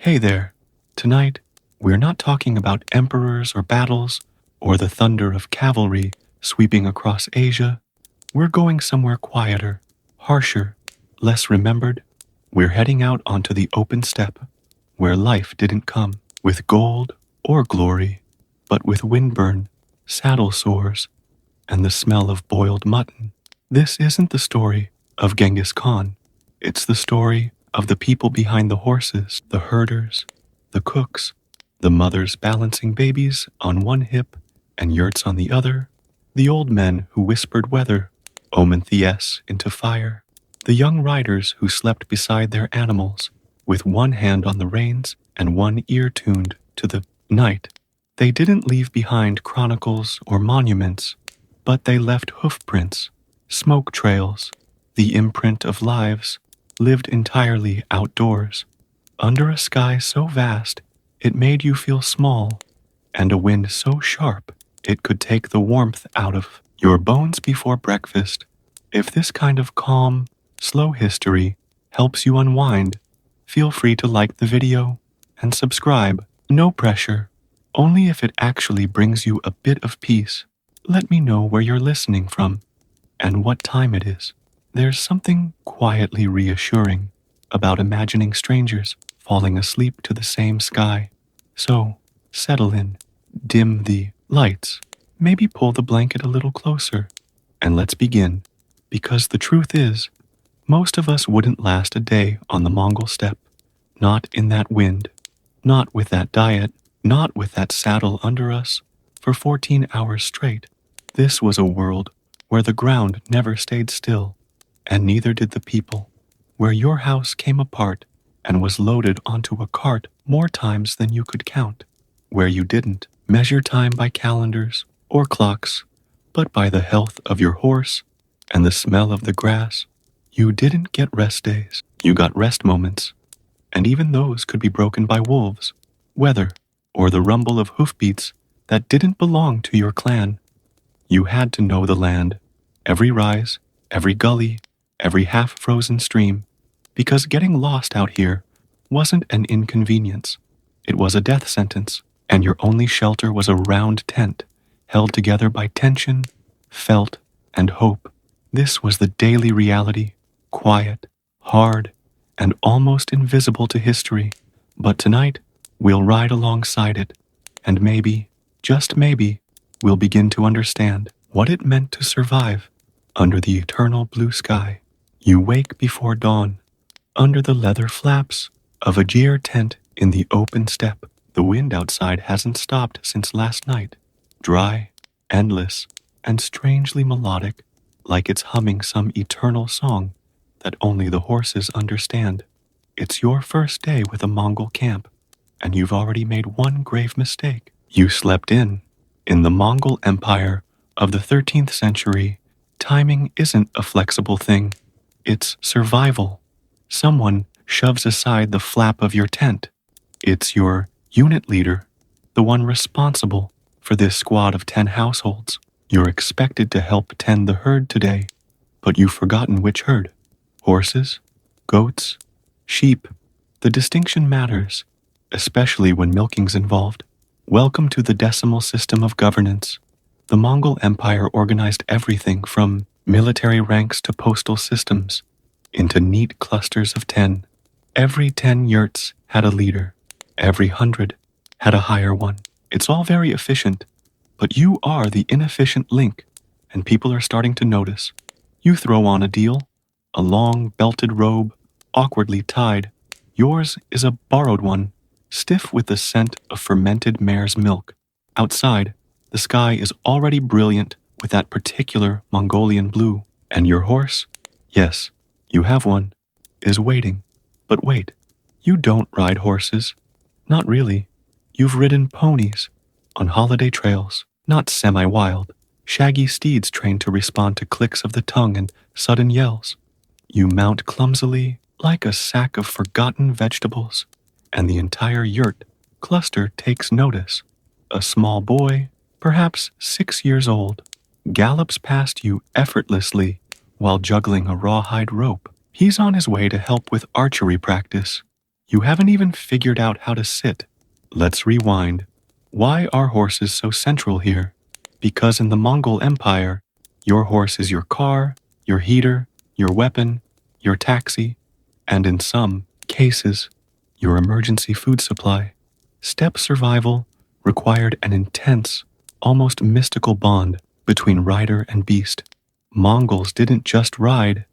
Hey there. Tonight, we're not talking about emperors or battles or the thunder of cavalry sweeping across Asia. We're going somewhere quieter, harsher, less remembered. We're heading out onto the open steppe, where life didn't come with gold or glory, but with windburn, saddle sores, and the smell of boiled mutton. This isn't the story of Genghis Khan. It's the story of the people behind the horses, the herders, the cooks, the mothers balancing babies on one hip and yurts on the other, the old men who whispered weather, omen Thes into fire, the young riders who slept beside their animals with one hand on the reins and one ear tuned to the night. They didn't leave behind chronicles or monuments, but they left hoofprints, smoke trails, the imprint of lives lived entirely outdoors, under a sky so vast it made you feel small, and a wind so sharp it could take the warmth out of your bones before breakfast. If this kind of calm, slow history helps you unwind, feel free to like the video and subscribe. No pressure, only if it actually brings you a bit of peace. Let me know where you're listening from and what time it is. There's something quietly reassuring about imagining strangers falling asleep to the same sky. So, settle in, dim the lights, maybe pull the blanket a little closer, and let's begin. Because the truth is, most of us wouldn't last a day on the Mongol steppe. Not in that wind, not with that diet, not with that saddle under us for 14 hours straight. This was a world where the ground never stayed still, and neither did the people, where your house came apart and was loaded onto a cart more times than you could count, where you didn't measure time by calendars or clocks, but by the health of your horse and the smell of the grass. You didn't get rest days, you got rest moments, and even those could be broken by wolves, weather, or the rumble of hoofbeats that didn't belong to your clan. You had to know the land, every rise, every gully, every half-frozen stream, because getting lost out here wasn't an inconvenience. It was a death sentence, and your only shelter was a round tent, held together by tension, felt, and hope. This was the daily reality, quiet, hard, and almost invisible to history. But tonight, we'll ride alongside it, and maybe, just maybe, we'll begin to understand what it meant to survive under the eternal blue sky. You wake before dawn, under the leather flaps of a jeer tent in the open steppe. The wind outside hasn't stopped since last night, dry, endless, and strangely melodic, like it's humming some eternal song that only the horses understand. It's your first day with a Mongol camp, and you've already made one grave mistake. You slept in the Mongol Empire of the 13th century. Timing isn't a flexible thing. It's survival. Someone shoves aside the flap of your tent. It's your unit leader, the one responsible for this squad of 10 households. You're expected to help tend the herd today, but you've forgotten which herd. Horses, goats, sheep. The distinction matters, especially when milking's involved. Welcome to the decimal system of governance. The Mongol Empire organized everything from military ranks to postal systems into neat clusters of 10. Every 10 yurts had a leader. Every 100 had a higher one. It's all very efficient, but you are the inefficient link, and people are starting to notice. You throw on a deal, a long belted robe, awkwardly tied. Yours is a borrowed one, stiff with the scent of fermented mare's milk. Outside, the sky is already brilliant with that particular Mongolian blue, and your horse, yes, you have one, is waiting. But wait, you don't ride horses. Not really. You've ridden ponies on holiday trails, not semi-wild, shaggy steeds trained to respond to clicks of the tongue and sudden yells. You mount clumsily like a sack of forgotten vegetables, and the entire yurt cluster takes notice. A small boy, perhaps 6 years old, gallops past you effortlessly while juggling a rawhide rope. He's on his way to help with archery practice. You haven't even figured out how to sit. Let's rewind. Why are horses so central here? Because in the Mongol Empire, your horse is your car, your heater, your weapon, your taxi, and in some cases, your emergency food supply. Steppe survival required an intense, almost mystical bond between rider and beast. Mongols didn't just ride,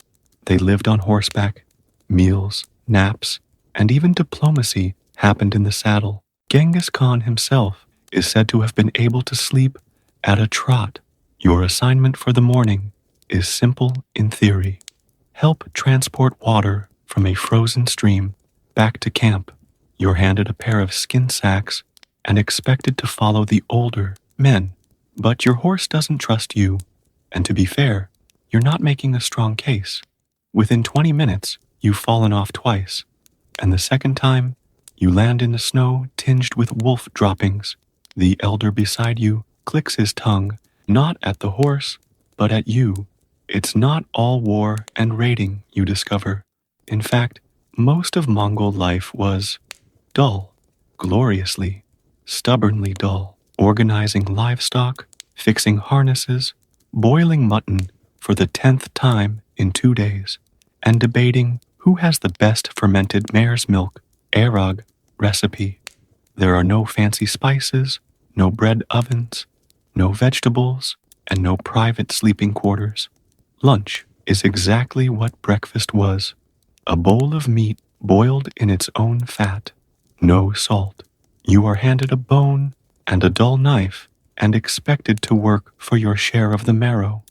they lived on horseback. Meals, naps, and even diplomacy happened in the saddle. Genghis Khan himself is said to have been able to sleep at a trot. Your assignment for the morning is simple in theory. Help transport water from a frozen stream back to camp. You're handed a pair of skin sacks and expected to follow the older men. But your horse doesn't trust you, and to be fair, you're not making a strong case. Within 20 minutes, you've fallen off twice, and the second time, you land in the snow tinged with wolf droppings. The elder beside you clicks his tongue, not at the horse, but at you. It's not all war and raiding, you discover. In fact, most of Mongol life was dull, gloriously, stubbornly dull. Organizing livestock, fixing harnesses, boiling mutton for the 10th time in 2 days, and debating who has the best fermented mare's milk, Arag, recipe. There are no fancy spices, no bread ovens, no vegetables, and no private sleeping quarters. Lunch is exactly what breakfast was. A bowl of meat boiled in its own fat. No salt. You are handed a bone and a dull knife and expected to work for your share of the marrow.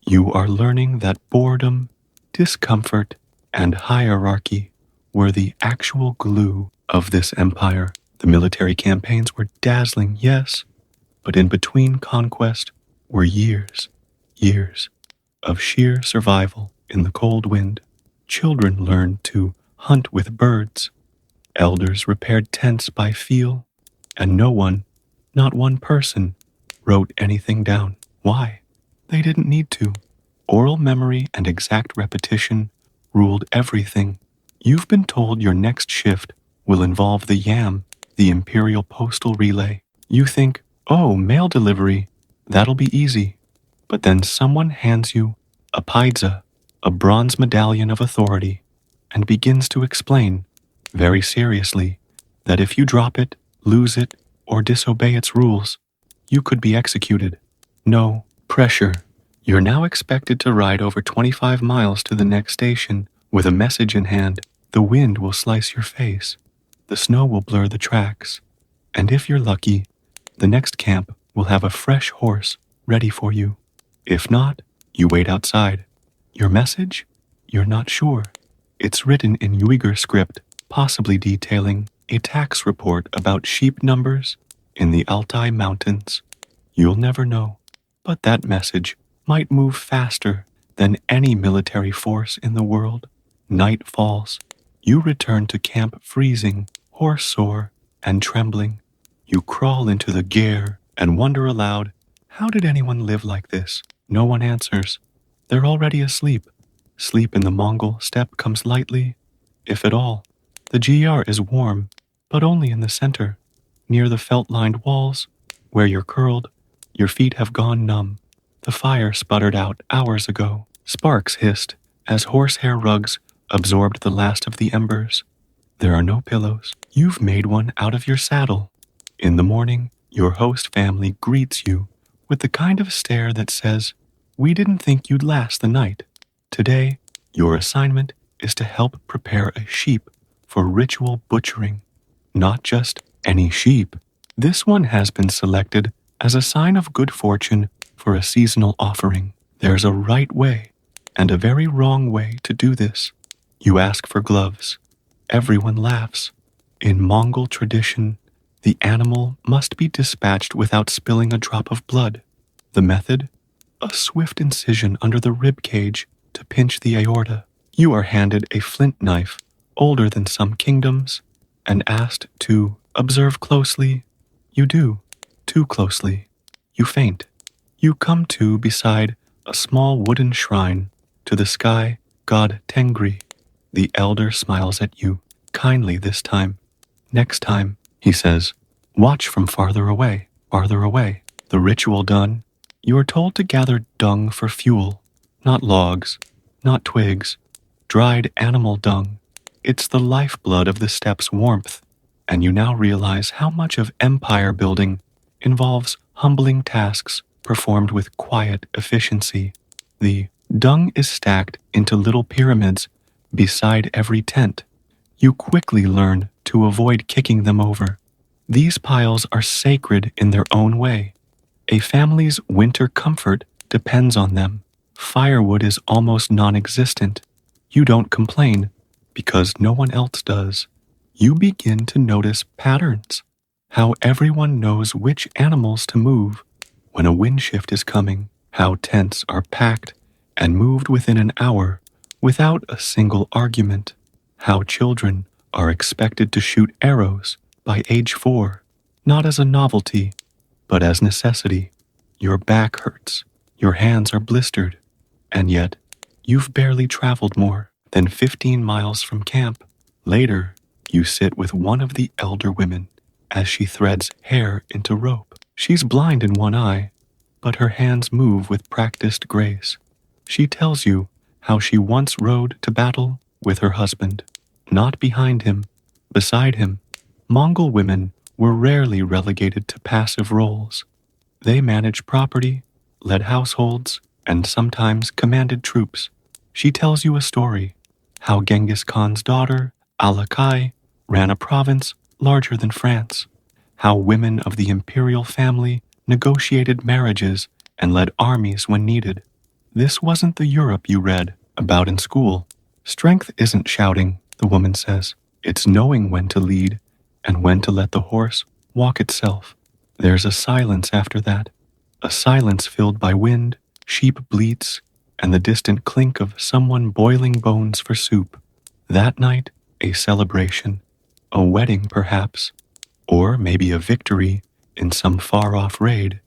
You are learning that boredom, discomfort, and hierarchy were the actual glue of this empire. The military campaigns were dazzling, yes, but in between conquest were years of sheer survival in the cold wind. Children learned to hunt with birds. Elders repaired tents by feel, and no one, not one person, wrote anything down. Why? They didn't need to. Oral memory and exact repetition ruled everything. You've been told your next shift will involve the yam, the imperial postal relay. You think, oh, mail delivery, that'll be easy. But then someone hands you a paidza, a bronze medallion of authority, and begins to explain, very seriously, that if you drop it, lose it, or disobey its rules, you could be executed. No pressure. You're now expected to ride over 25 miles to the next station with a message in hand. The wind will slice your face. The snow will blur the tracks. And if you're lucky, the next camp will have a fresh horse ready for you. If not, you wait outside. Your message? You're not sure. It's written in Uyghur script, possibly detailing a tax report about sheep numbers in the Altai Mountains. You'll never know. But that message might move faster than any military force in the world. Night falls. You return to camp freezing, horse-sore, and trembling. You crawl into the ger and wonder aloud, how did anyone live like this? No one answers. They're already asleep. Sleep in the Mongol steppe comes lightly, if at all. The GR is warm, but only in the center, near the felt-lined walls, where you're curled. Your feet have gone numb. The fire sputtered out hours ago. Sparks hissed as horsehair rugs absorbed the last of the embers. There are no pillows. You've made one out of your saddle. In the morning, your host family greets you with the kind of stare that says, "We didn't think you'd last the night." Today, your assignment is to help prepare a sheep for ritual butchering. Not just any sheep. This one has been selected as a sign of good fortune for a seasonal offering. There's a right way and a very wrong way to do this. You ask for gloves. Everyone laughs. In Mongol tradition, the animal must be dispatched without spilling a drop of blood. The method? A swift incision under the rib cage to pinch the aorta. You are handed a flint knife, older than some kingdoms, and asked to observe closely. You do, too closely. You faint. You come to beside a small wooden shrine to the sky god Tengri. The elder smiles at you. kindly this time. Next time, he says, watch from farther away, farther away. The ritual done, you are told to gather dung for fuel, not logs, not twigs, dried animal dung. It's the lifeblood of the steppes' warmth, and you now realize how much of empire building involves humbling tasks performed with quiet efficiency. The dung is stacked into little pyramids beside every tent. You quickly learn to avoid kicking them over. These piles are sacred in their own way. A family's winter comfort depends on them. Firewood is almost non-existent. You don't complain because no one else does. You begin to notice patterns, how everyone knows which animals to move when a wind shift is coming, how tents are packed and moved within an hour without a single argument, how children are expected to shoot arrows by age 4, not as a novelty, but as necessity. Your back hurts, your hands are blistered, and yet you've barely traveled more than 15 miles from camp. Later, you sit with one of the elder women as she threads hair into rope. She's blind in one eye, but her hands move with practiced grace. She tells you how she once rode to battle with her husband, not behind him, beside him. Mongol women were rarely relegated to passive roles. They managed property, led households, and sometimes commanded troops. She tells you a story, how Genghis Khan's daughter, Alakai, ran a province larger than France, how women of the imperial family negotiated marriages and led armies when needed. This wasn't the Europe you read about in school. Strength isn't shouting, the woman says. It's knowing when to lead and when to let the horse walk itself. There's a silence after that, a silence filled by wind, sheep bleats, and the distant clink of someone boiling bones for soup. That night, a celebration, a wedding perhaps, or maybe a victory in some far-off raid.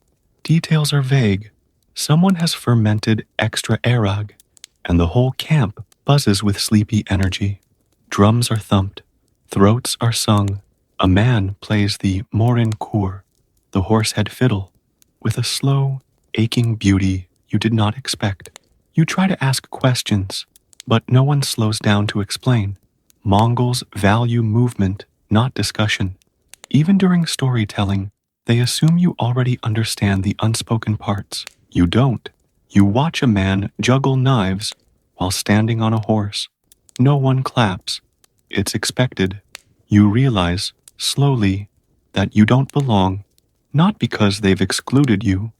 Details are vague. Someone has fermented extra arag, and the whole camp buzzes with sleepy energy. Drums are thumped, throats are sung. A man plays the morin kur, the horsehead fiddle, with a slow, aching beauty you did not expect. You try to ask questions, but no one slows down to explain. Mongols value movement, not discussion. Even during storytelling, they assume you already understand the unspoken parts. You don't. You watch a man juggle knives while standing on a horse. No one claps. It's expected. You realize, slowly, that you don't belong, not because they've excluded you,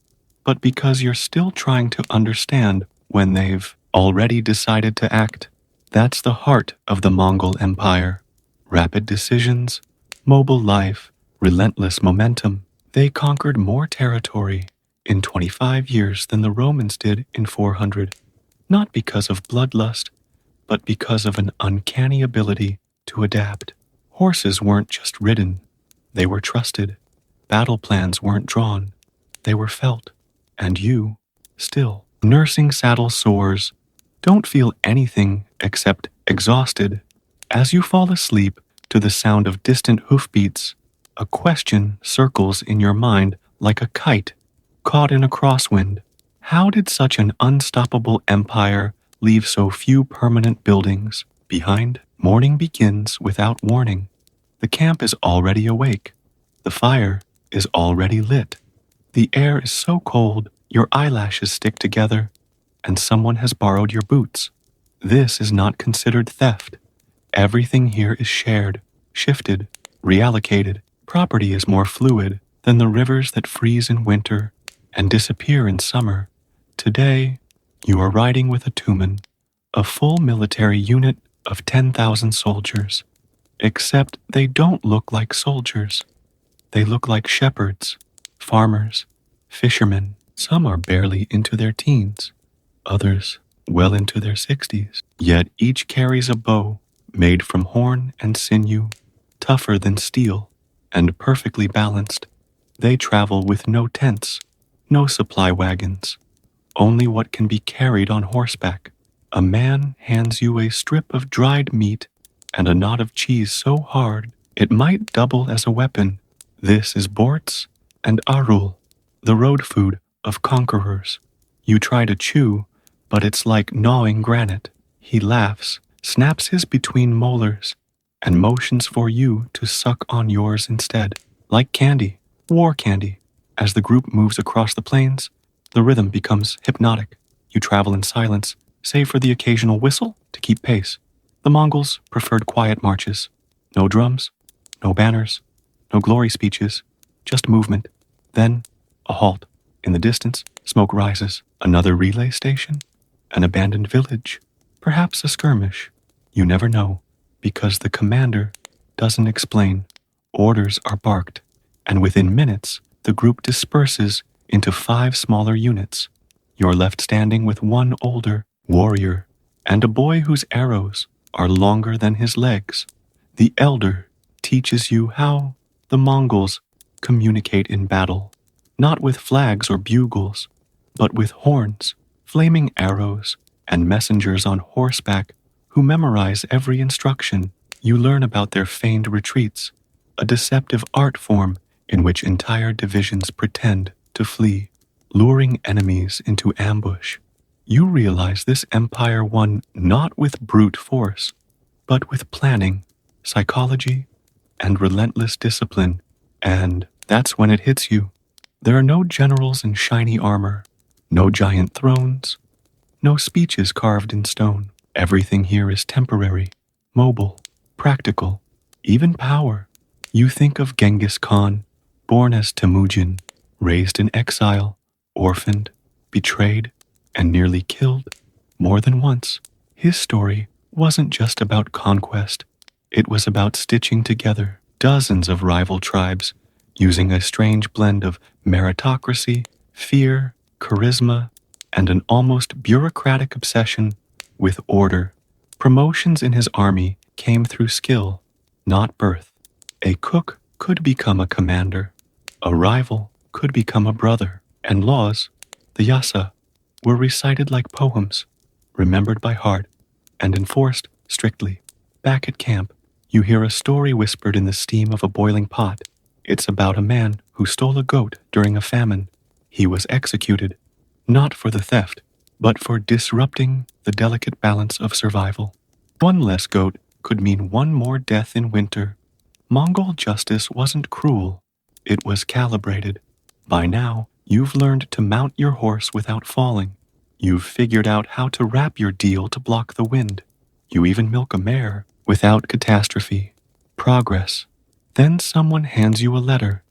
but because you're still trying to understand when they've already decided to act. That's the heart of the Mongol Empire. Rapid decisions, mobile life, relentless momentum. They conquered more territory in 25 years than the Romans did in 400, not because of bloodlust, but because of an uncanny ability to adapt. Horses weren't just ridden, they were trusted. Battle plans weren't drawn, they were felt. And you, still, nursing saddle sores, don't feel anything except exhausted. As you fall asleep to the sound of distant hoofbeats, a question circles in your mind like a kite caught in a crosswind. How did such an unstoppable empire leave so few permanent buildings behind? Morning begins without warning. The camp is already awake. The fire is already lit. The air is so cold your eyelashes stick together, and someone has borrowed your boots. This is not considered theft. Everything here is shared, shifted, reallocated. Property is more fluid than the rivers that freeze in winter and disappear in summer. Today, you are riding with a Tumen, a full military unit of 10,000 soldiers. Except they don't look like soldiers. They look like shepherds, farmers, fishermen. Some are barely into their teens, others well into their 60s. Yet each carries a bow made from horn and sinew, tougher than steel and perfectly balanced. They travel with no tents, no supply wagons, only what can be carried on horseback. A man hands you a strip of dried meat and a knot of cheese so hard it might double as a weapon. This is Bortz and Arul, the road food of conquerors. You try to chew, but it's like gnawing granite. He laughs, snaps his between molars, and motions for you to suck on yours instead. Like candy, war candy. As the group moves across the plains, the rhythm becomes hypnotic. You travel in silence, save for the occasional whistle to keep pace. The Mongols preferred quiet marches. No drums, no banners, no glory speeches, just movement. Then, a halt. In the distance, smoke rises. Another relay station? An abandoned village? Perhaps a skirmish? You never know, because the commander doesn't explain. Orders are barked, and within minutes, the group disperses into 5 smaller units. You're left standing with one older warrior and a boy whose arrows are longer than his legs. The elder teaches you how the Mongols communicate in battle, not with flags or bugles, but with horns, flaming arrows, and messengers on horseback who memorize every instruction. You learn about their feigned retreats, a deceptive art form in which entire divisions pretend to flee, luring enemies into ambush. You realize this empire won not with brute force, but with planning, psychology, and relentless discipline. And that's when it hits you. There are no generals in shiny armor, no giant thrones, no speeches carved in stone. Everything here is temporary, mobile, practical, even power. You think of Genghis Khan, born as Temujin, raised in exile, orphaned, betrayed, and nearly killed more than once. His story wasn't just about conquest. It was about stitching together dozens of rival tribes using a strange blend of meritocracy, fear, charisma, and an almost bureaucratic obsession with order. Promotions in his army came through skill, not birth. A cook could become a commander. A rival could become a brother. And laws, the yasa, were recited like poems, remembered by heart, and enforced strictly. Back at camp, you hear a story whispered in the steam of a boiling pot. It's about a man who stole a goat during a famine. He was executed, not for the theft, but for disrupting the delicate balance of survival. One less goat could mean one more death in winter. Mongol justice wasn't cruel, it was calibrated. By now, you've learned to mount your horse without falling. You've figured out how to wrap your deal to block the wind. You even milk a mare without catastrophe. Progress. Then someone hands you a letter.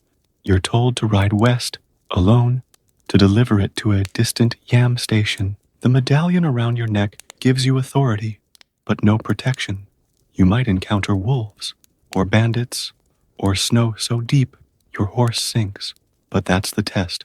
You're told to ride west, alone, to deliver it to a distant yam station. The medallion around your neck gives you authority, but no protection. You might encounter wolves, or bandits, or snow so deep your horse sinks. But that's the test.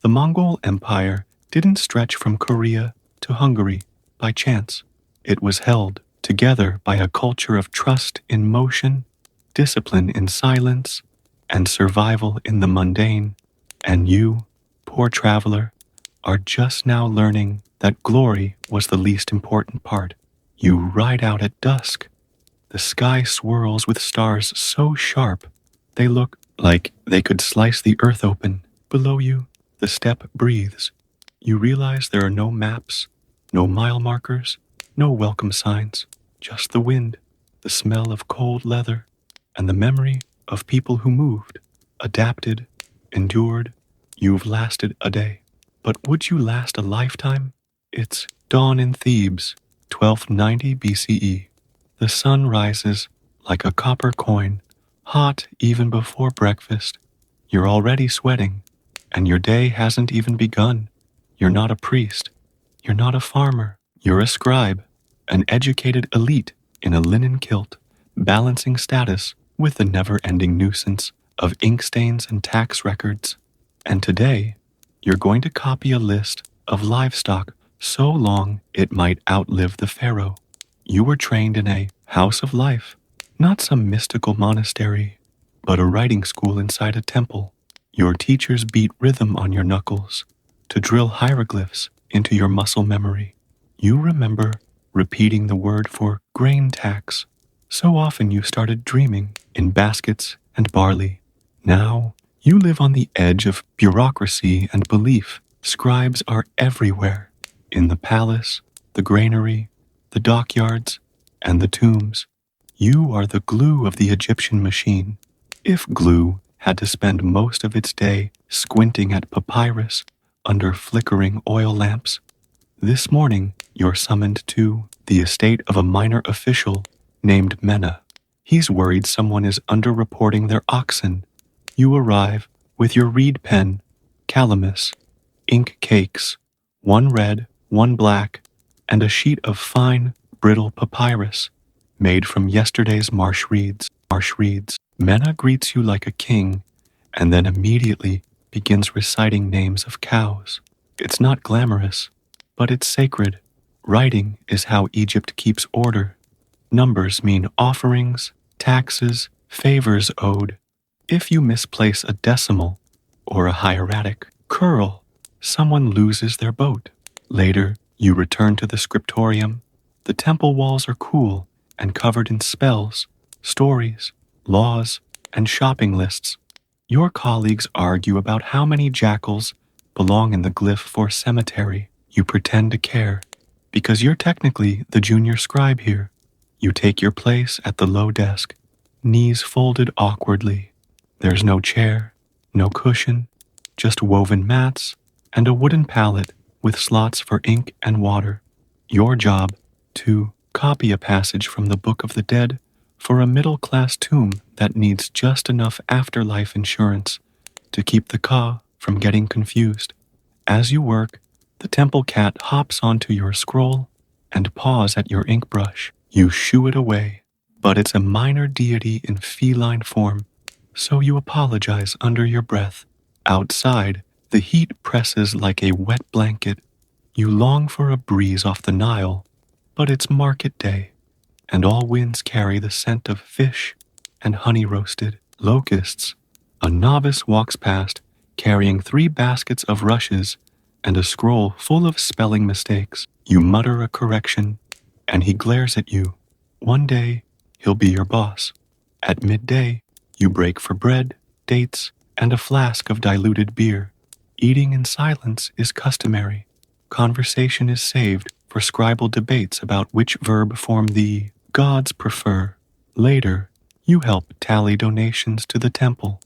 The Mongol Empire didn't stretch from Korea to Hungary by chance. It was held together by a culture of trust in motion, discipline in silence, and survival in the mundane. And you, poor traveler, are just now learning that glory was the least important part. You ride out at dusk. The sky swirls with stars so sharp they look like they could slice the earth open. Below you, the steppe breathes. You realize there are no maps, no mile markers, no welcome signs, just the wind, the smell of cold leather, and the memory of people who moved, adapted, endured. You've lasted a day. But would you last a lifetime? It's dawn in Thebes, 1290 BCE. The sun rises like a copper coin, hot even before breakfast. You're already sweating, and your day hasn't even begun. You're not a priest. You're not a farmer. You're a scribe, an educated elite in a linen kilt, balancing status with the never-ending nuisance of ink stains and tax records. And today, you're going to copy a list of livestock so long it might outlive the pharaoh. You were trained in a house of life, not some mystical monastery, but a writing school inside a temple. Your teachers beat rhythm on your knuckles to drill hieroglyphs into your muscle memory. You remember repeating the word for grain tax So often you started dreaming in baskets and barley. Now you live on the edge of bureaucracy and belief. Scribes are everywhere, in the palace, the granary, the dockyards, and the tombs. You are the glue of the Egyptian machine. If glue had to spend most of its day squinting at papyrus under flickering oil lamps, this morning you're summoned to the estate of a minor official named Mena. He's worried someone is underreporting their oxen. You arrive with your reed pen, calamus, ink cakes, one red, one black, and a sheet of fine, brittle papyrus made from yesterday's marsh reeds. Mena greets you like a king and then immediately begins reciting names of cows. It's not glamorous, but it's sacred. Writing is how Egypt keeps order. Numbers mean offerings, taxes, favors owed. If you misplace a decimal or a hieratic curl, someone loses their boat. Later, you return to the scriptorium. The temple walls are cool and covered in spells, stories, laws, and shopping lists. Your colleagues argue about how many jackals belong in the glyph for cemetery. You pretend to care, because you're technically the junior scribe here. You take your place at the low desk, knees folded awkwardly. There's no chair, no cushion, just woven mats and a wooden pallet with slots for ink and water. Your job, to copy a passage from the Book of the Dead for a middle-class tomb that needs just enough afterlife insurance to keep the Ka from getting confused. As you work, the temple cat hops onto your scroll and paws at your ink brush. You shoo it away, but it's a minor deity in feline form, so you apologize under your breath. Outside, the heat presses like a wet blanket. You long for a breeze off the Nile, but it's market day, and all winds carry the scent of fish and honey-roasted locusts. A novice walks past, carrying 3 baskets of rushes and a scroll full of spelling mistakes. You mutter a correction, and he glares at you. One day, he'll be your boss. At midday, you break for bread, dates, and a flask of diluted beer. Eating in silence is customary. Conversation is saved for scribal debates about which verb form the gods prefer. Later, you help tally donations to the temple.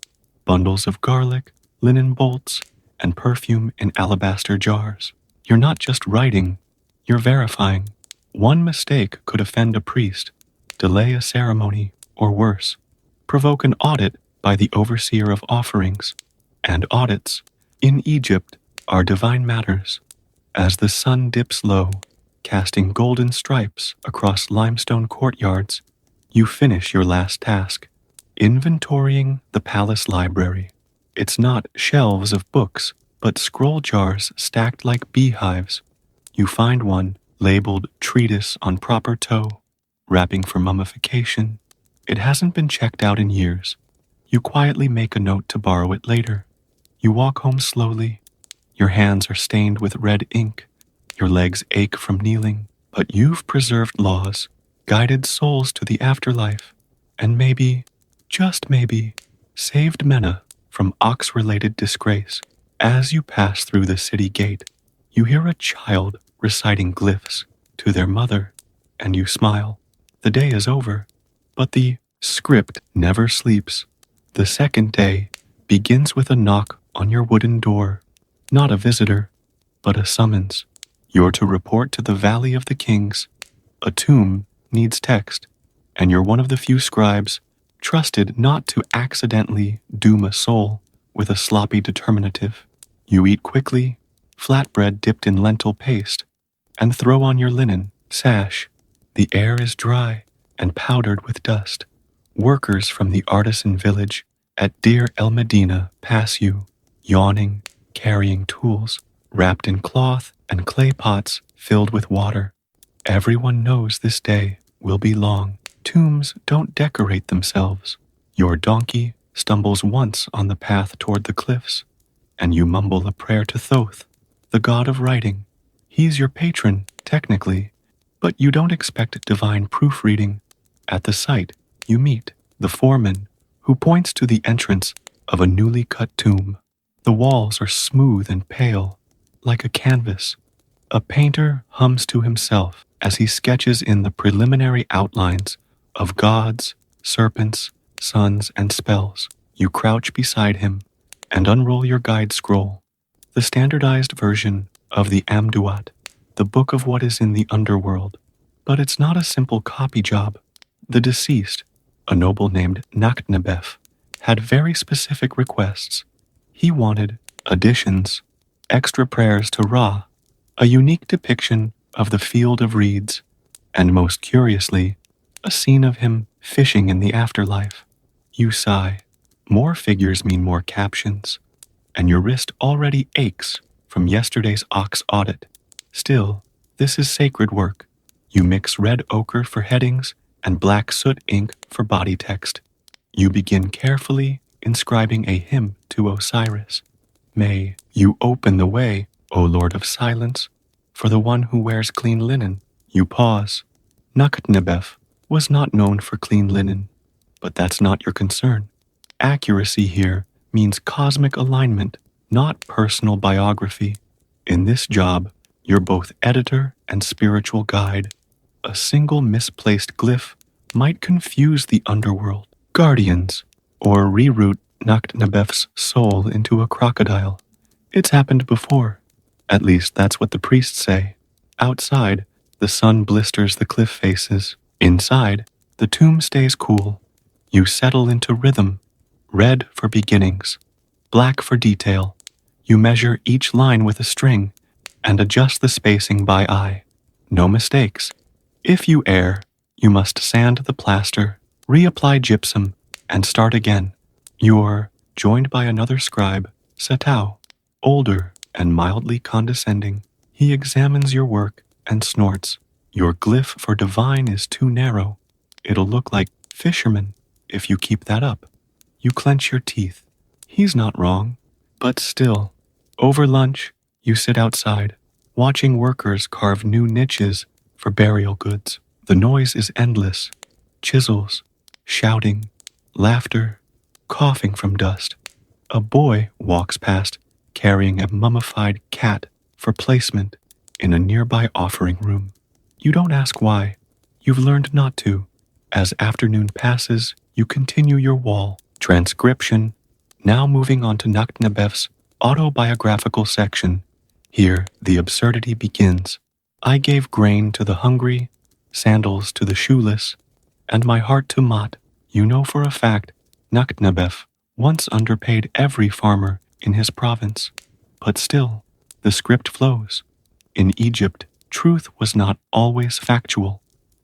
Bundles of garlic, linen bolts, and perfume in alabaster jars. You're not just writing, you're verifying. One mistake could offend a priest, delay a ceremony, or worse, provoke an audit by the overseer of offerings. And audits, in Egypt, are divine matters. As the sun dips low, casting golden stripes across limestone courtyards, you finish your last task, inventorying the palace library. It's not shelves of books, but scroll jars stacked like beehives. You find one labeled Treatise on Proper Toe, wrapping for mummification. It hasn't been checked out in years. You quietly make a note to borrow it later. You walk home slowly. Your hands are stained with red ink. Your legs ache from kneeling. But you've preserved laws, guided souls to the afterlife, and maybe, just maybe, saved Mena from ox-related disgrace. As you pass through the city gate, you hear a child reciting glyphs to their mother, and you smile. The day is over, but the script never sleeps. The second day begins with a knock on your wooden door. Not a visitor, but a summons. You're to report to the Valley of the Kings. A tomb needs text, and you're one of the few scribes trusted not to accidentally doom a soul with a sloppy determinative. You eat quickly, flatbread dipped in lentil paste, and throw on your linen sash. The air is dry and powdered with dust. Workers from the artisan village at Deir el Medina pass you, yawning, carrying tools, wrapped in cloth and clay pots filled with water. Everyone knows this day will be long. Tombs don't decorate themselves. Your donkey stumbles once on the path toward the cliffs, and you mumble a prayer to Thoth, the god of writing. He's your patron, technically, but you don't expect divine proofreading. At the site, you meet the foreman, who points to the entrance of a newly cut tomb. The walls are smooth and pale, like a canvas. A painter hums to himself as he sketches in the preliminary outlines of gods, serpents, suns, and spells. You crouch beside him and unroll your guide scroll, the standardized version of the Amduat, the book of what is in the underworld. But it's not a simple copy job. The deceased, a noble named Nakhnebef, had very specific requests. He wanted additions, extra prayers to Ra, a unique depiction of the field of reeds, and most curiously, a scene of him fishing in the afterlife. You sigh. More figures mean more captions, and your wrist already aches from yesterday's ox audit. Still, this is sacred work. You mix red ochre for headings and black soot ink for body text. You begin carefully inscribing a hymn to Osiris. May you open the way, O Lord of Silence, for the one who wears clean linen. You pause. Nakhnebef was not known for clean linen, but that's not your concern. Accuracy here means cosmic alignment, not personal biography. In this job, you're both editor and spiritual guide. A single misplaced glyph might confuse the underworld guardians or reroute Nakhnebef's soul into a crocodile. It's happened before. At least that's what the priests say. Outside, the sun blisters the cliff faces. Inside, the tomb stays cool. You settle into rhythm. Red for beginnings, black for detail. You measure each line with a string and adjust the spacing by eye. No mistakes. If you err, you must sand the plaster, reapply gypsum, and start again. You're joined by another scribe, Setau, older and mildly condescending. He examines your work and snorts. Your glyph for divine is too narrow. It'll look like fisherman if you keep that up. You clench your teeth. He's not wrong. But still, over lunch, you sit outside, watching workers carve new niches for burial goods. The noise is endless. Chisels, shouting, laughter, coughing from dust. A boy walks past carrying a mummified cat for placement in a nearby offering room. You don't ask why. You've learned not to. As afternoon passes, you continue your wall. Transcription. Now moving on to Nakhnebef's autobiographical section. Here, the absurdity begins. I gave grain to the hungry, sandals to the shoeless, and my heart to Mott. You know for a fact, Nakhnebef once underpaid every farmer in his province. But still, the script flows. In Egypt, truth was not always factual.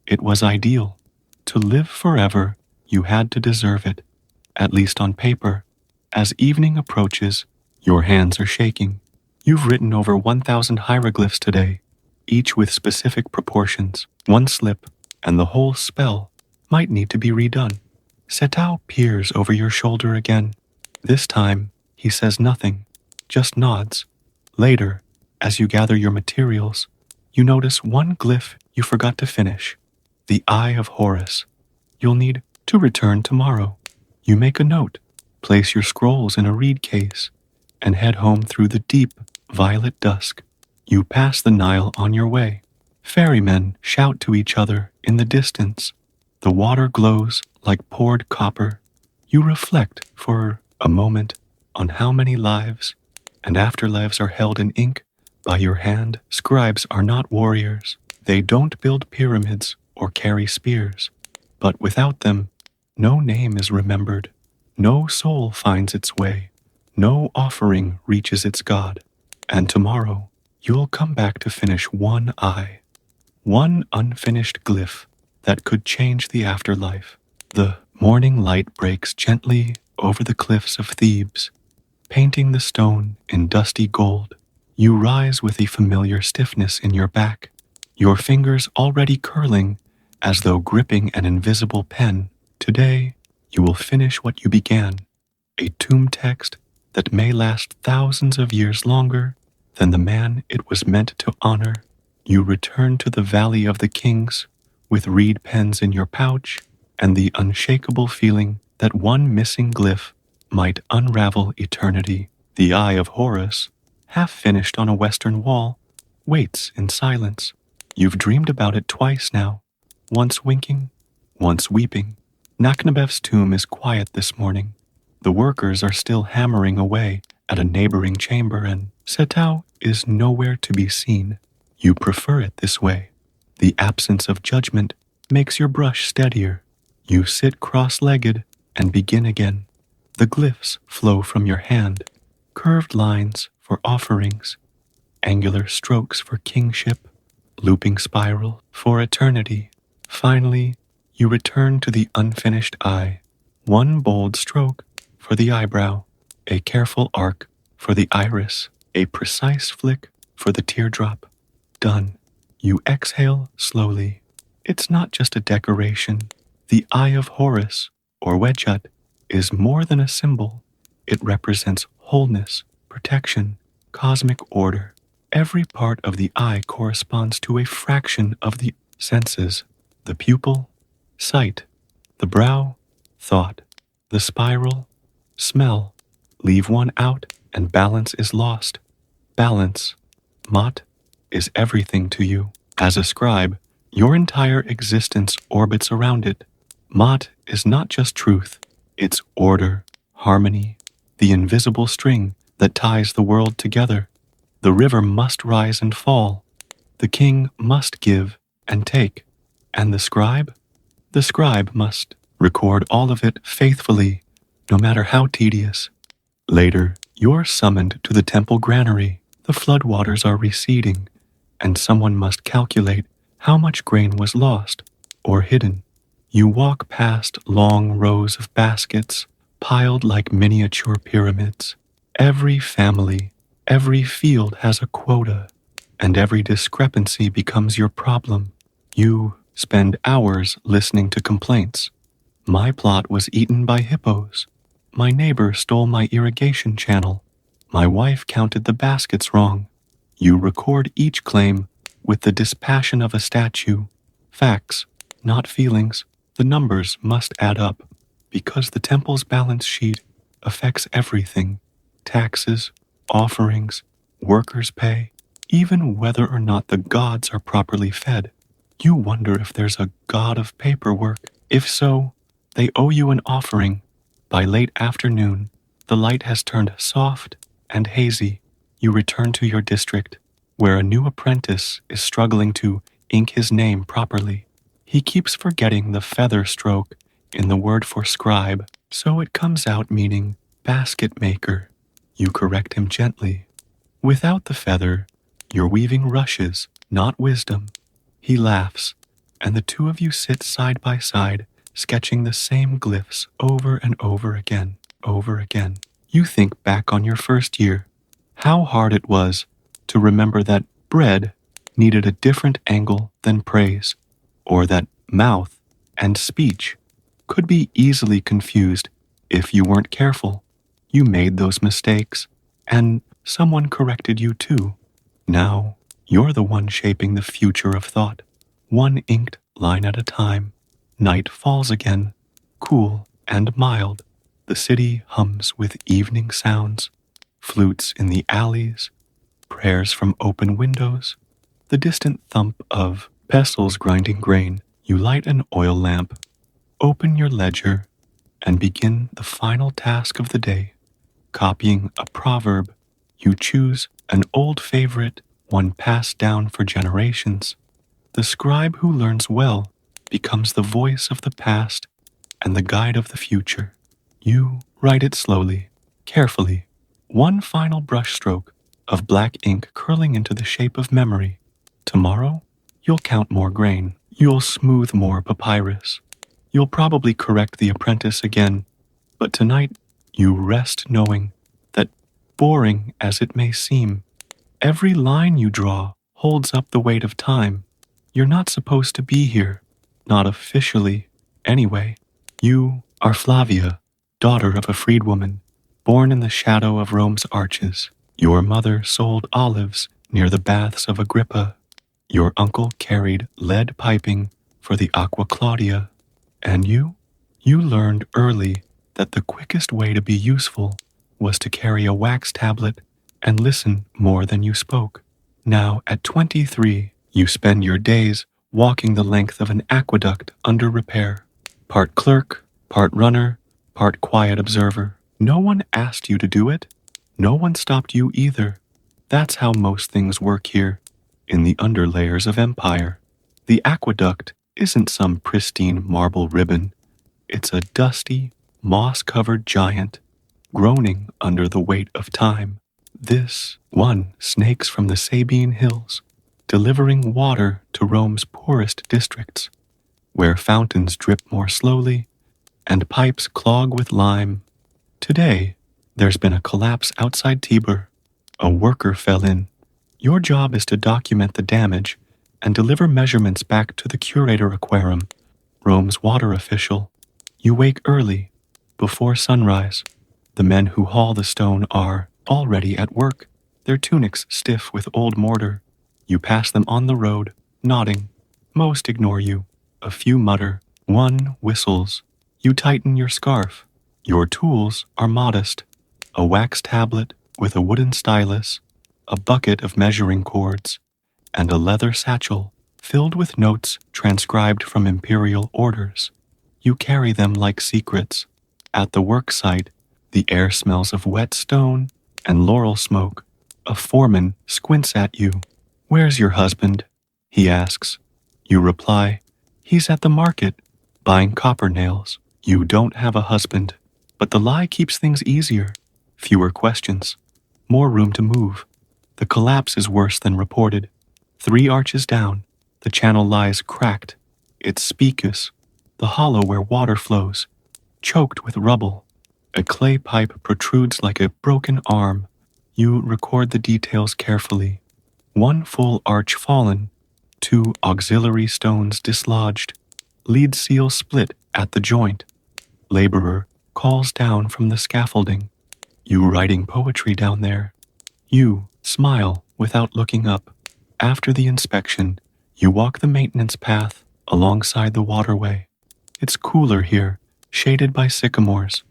It was ideal. To live forever, you had to deserve it, at least on paper. As evening approaches, your hands are shaking. You've written over 1,000 hieroglyphs today, each with specific proportions. One slip, and the whole spell might need to be redone. Setau peers over your shoulder again. This time, he says nothing, just nods. Later, as you gather your materials, you notice one glyph you forgot to finish, the Eye of Horus. You'll need to return tomorrow. You make a note, place your scrolls in a reed case, and head home through the deep, violet dusk. You pass the Nile on your way. Ferrymen shout to each other in the distance. The water glows like poured copper. You reflect for a moment on how many lives and afterlives are held in ink by your hand. Scribes are not warriors. They don't build pyramids or carry spears. But without them, no name is remembered. No soul finds its way. No offering reaches its God. And tomorrow, you'll come back to finish one eye. One unfinished glyph that could change the afterlife. The morning light breaks gently over the cliffs of Thebes, painting the stone in dusty gold. You rise with a familiar stiffness in your back, your fingers already curling as though gripping an invisible pen. Today, you will finish what you began, a tomb text that may last thousands of years longer than the man it was meant to honor. You return to the Valley of the Kings with reed pens in your pouch and the unshakable feeling that one missing glyph might unravel eternity. The Eye of Horus, half finished on a western wall, waits in silence. You've dreamed about it twice now, once winking, once weeping. Nakhnabev's tomb is quiet this morning. The workers are still hammering away at a neighboring chamber, and Setao is nowhere to be seen. You prefer it this way. The absence of judgment makes your brush steadier. You sit cross-legged and begin again. The glyphs flow from your hand, curved lines for offerings, angular strokes for kingship, looping spiral for eternity. Finally, you return to the unfinished eye. One bold stroke for the eyebrow, a careful arc for the iris, a precise flick for the teardrop. Done. You exhale slowly. It's not just a decoration. The Eye of Horus, or Wedjut, is more than a symbol. It represents wholeness, protection, cosmic order. Every part of the eye corresponds to a fraction of the senses. The pupil, sight. The brow, thought. The spiral, smell. Leave one out and balance is lost. Balance, Mot, is everything to you. As a scribe, your entire existence orbits around it. Mot is not just truth, it's order, harmony, the invisible string that ties the world together. The river must rise and fall. The king must give and take. And the scribe? The scribe must record all of it faithfully, no matter how tedious. Later, you're summoned to the temple granary. The floodwaters are receding, and someone must calculate how much grain was lost or hidden. You walk past long rows of baskets piled like miniature pyramids. Every family, every field has a quota, and every discrepancy becomes your problem. You spend hours listening to complaints. My plot was eaten by hippos. My neighbor stole my irrigation channel. My wife counted the baskets wrong. You record each claim with the dispassion of a statue. Facts, not feelings. The numbers must add up, because the temple's balance sheet affects everything. Taxes, offerings, workers' pay, even whether or not the gods are properly fed. You wonder if there's a god of paperwork. If so, they owe you an offering. By late afternoon, the light has turned soft and hazy. You return to your district, where a new apprentice is struggling to ink his name properly. He keeps forgetting the feather stroke in the word for scribe, so it comes out meaning basket maker. You correct him gently. Without the feather, you're weaving rushes, not wisdom. He laughs, and the two of you sit side by side, sketching the same glyphs over and over again. You think back on your first year, how hard it was to remember that bread needed a different angle than praise, or that mouth and speech could be easily confused if you weren't careful. You made those mistakes, and someone corrected you too. Now, you're the one shaping the future of thought, one inked line at a time. Night falls again, cool and mild. The city hums with evening sounds, flutes in the alleys, prayers from open windows, the distant thump of pestles grinding grain. You light an oil lamp, open your ledger, and begin the final task of the day. Copying a proverb, you choose an old favorite, one passed down for generations. The scribe who learns well becomes the voice of the past and the guide of the future. You write it slowly, carefully, one final brushstroke of black ink curling into the shape of memory. Tomorrow, you'll count more grain. You'll smooth more papyrus. You'll probably correct the apprentice again. But tonight, you rest knowing that, boring as it may seem, every line you draw holds up the weight of time. You're not supposed to be here, not officially, anyway. You are Flavia, daughter of a freedwoman, born in the shadow of Rome's arches. Your mother sold olives near the baths of Agrippa. Your uncle carried lead piping for the Aqua Claudia, And you? You learned early that the quickest way to be useful was to carry a wax tablet and listen more than you spoke. Now, at 23, you spend your days walking the length of an aqueduct under repair. Part clerk, part runner, part quiet observer. No one asked you to do it. No one stopped you either. That's how most things work here, in the underlayers of empire. The aqueduct isn't some pristine marble ribbon. It's a dusty, moss-covered giant, groaning under the weight of time. This one snakes from the Sabine hills, delivering water to Rome's poorest districts, where fountains drip more slowly and pipes clog with lime. Today, there's been a collapse outside Tibur. A worker fell in. Your job is to document the damage and deliver measurements back to the curator aquarium, Rome's water official. You wake early, before sunrise. The men who haul the stone are already at work, their tunics stiff with old mortar. You pass them on the road, nodding. Most ignore you. A few mutter. One whistles. You tighten your scarf. Your tools are modest. A wax tablet with a wooden stylus, a bucket of measuring cords, and a leather satchel filled with notes transcribed from imperial orders. You carry them like secrets. At the work site, the air smells of wet stone and laurel smoke. A foreman squints at you. "Where's your husband?" he asks. You reply, "He's at the market, buying copper nails." You don't have a husband, but the lie keeps things easier. Fewer questions, more room to move. The collapse is worse than reported. 3 arches down, the channel lies cracked. It's specus, the hollow where water flows, choked with rubble. A clay pipe protrudes like a broken arm. You record the details carefully. 1 full arch fallen, 2 auxiliary stones dislodged, lead seal split at the joint. Laborer calls down from the scaffolding. You writing poetry down there. You smile without looking up. After the inspection, you walk the maintenance path alongside the waterway. It's cooler here, shaded by sycamores.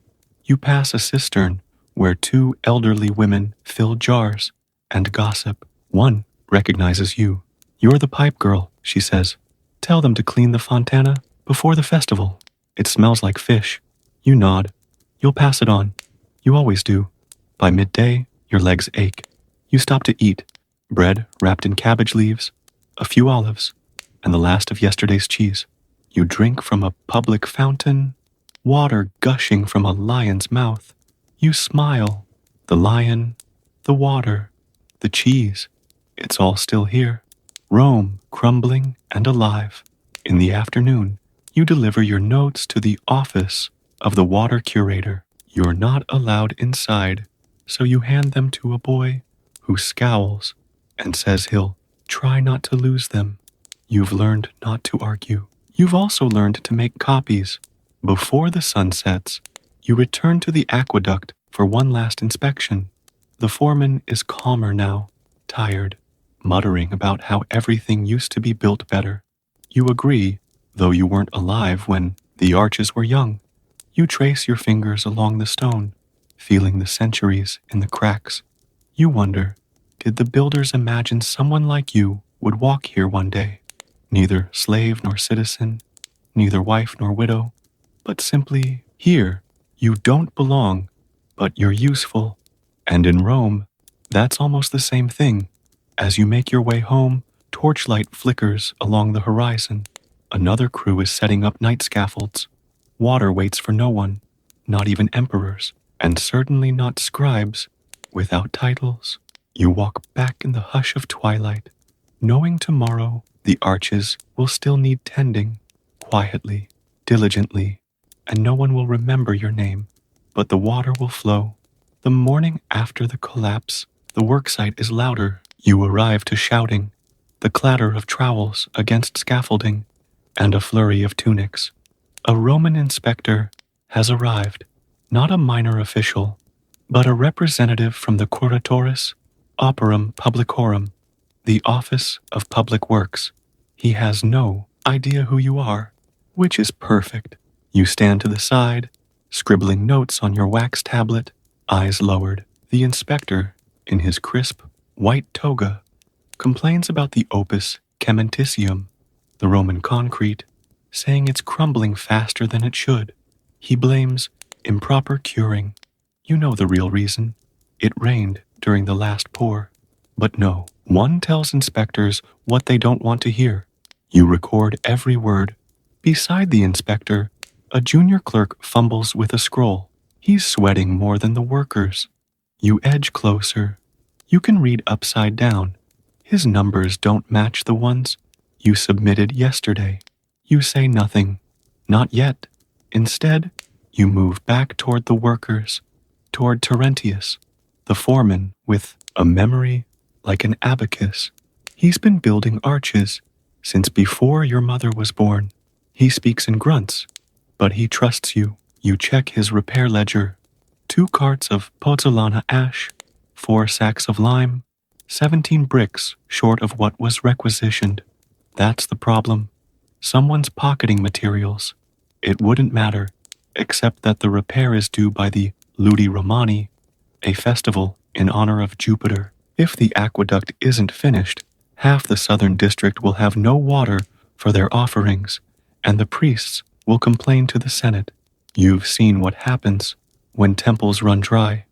You pass a cistern where 2 elderly women fill jars and gossip. One recognizes you. "You're the pipe girl," she says. "Tell them to clean the fontana before the festival. It smells like fish." You nod. You'll pass it on. You always do. By midday, your legs ache. You stop to eat. Bread wrapped in cabbage leaves, a few olives, and the last of yesterday's cheese. You drink from a public fountain, water gushing from a lion's mouth. You smile. The lion, the water, the cheese. It's all still here. Rome crumbling and alive. In the afternoon, you deliver your notes to the office of the water curator. You're not allowed inside, so you hand them to a boy who scowls and says he'll try not to lose them. You've learned not to argue. You've also learned to make copies. Before the sun sets, you return to the aqueduct for one last inspection. The foreman is calmer now, tired, muttering about how everything used to be built better. You agree, though you weren't alive when the arches were young. You trace your fingers along the stone, feeling the centuries in the cracks. You wonder, did the builders imagine someone like you would walk here one day? Neither slave nor citizen, neither wife nor widow, but simply here. You don't belong, but you're useful. And in Rome, that's almost the same thing. As you make your way home, torchlight flickers along the horizon. Another crew is setting up night scaffolds. Water waits for no one, not even emperors, and certainly not scribes without titles. You walk back in the hush of twilight, knowing tomorrow the arches will still need tending, quietly, diligently, and no one will remember your name, but the water will flow. The morning after the collapse, the worksite is louder. You arrive to shouting, the clatter of trowels against scaffolding, and a flurry of tunics. A Roman inspector has arrived, not a minor official, but a representative from the Curatoris Operum Publicorum, the Office of Public Works. He has no idea who you are, which is perfect. You stand to the side, scribbling notes on your wax tablet, eyes lowered. The inspector, in his crisp, white toga, complains about the opus cementitium, the Roman concrete, saying it's crumbling faster than it should. He blames improper curing. You know the real reason. It rained during the last pour. But no, one tells inspectors what they don't want to hear. You record every word. Beside the inspector, a junior clerk fumbles with a scroll. He's sweating more than the workers. You edge closer. You can read upside down. His numbers don't match the ones you submitted yesterday. You say nothing. Not yet. Instead, you move back toward the workers, toward Terentius, the foreman with a memory like an abacus. He's been building arches since before your mother was born. He speaks in grunts, but he trusts you. You check his repair ledger. 2 carts of pozzolana ash, 4 sacks of lime, 17 bricks short of what was requisitioned. That's the problem. Someone's pocketing materials. It wouldn't matter, except that the repair is due by the Ludi Romani, a festival in honor of Jupiter. If the aqueduct isn't finished, half the southern district will have no water for their offerings, and the priests will complain to the Senate. You've seen what happens when temples run dry.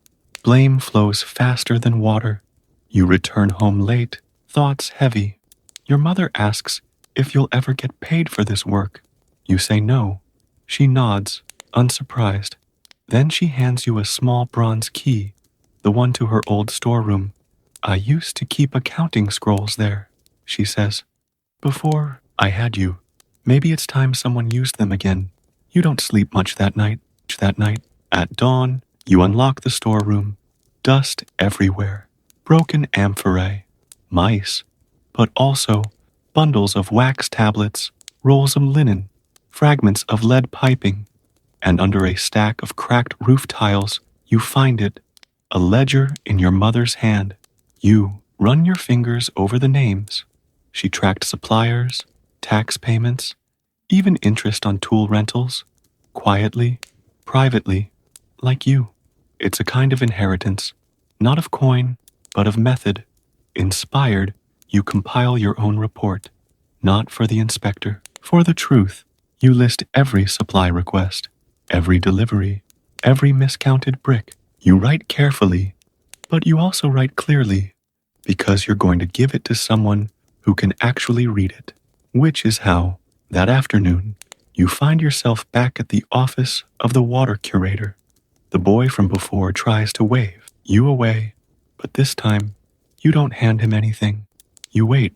Blame flows faster than water. You return home late, thoughts heavy. Your mother asks if you'll ever get paid for this work. You say no. She nods, unsurprised. Then she hands you a small bronze key, the one to her old storeroom. I used to keep accounting scrolls there, she says. Before I had you. Maybe it's time someone used them again. You don't sleep much that night. At dawn, you unlock the storeroom. Dust everywhere. Broken amphorae. Mice. But also bundles of wax tablets, rolls of linen, fragments of lead piping. And under a stack of cracked roof tiles, you find it. A ledger in your mother's hand. You run your fingers over the names. She tracked suppliers, tax payments, even interest on tool rentals, quietly, privately, like you. It's a kind of inheritance, not of coin, but of method. Inspired, you compile your own report, not for the inspector. For the truth, you list every supply request, every delivery, every miscounted brick. You write carefully, but you also write clearly, because you're going to give it to someone who can actually read it. Which is how, that afternoon, you find yourself back at the office of the water curator. The boy from before tries to wave you away, but this time, you don't hand him anything. You wait.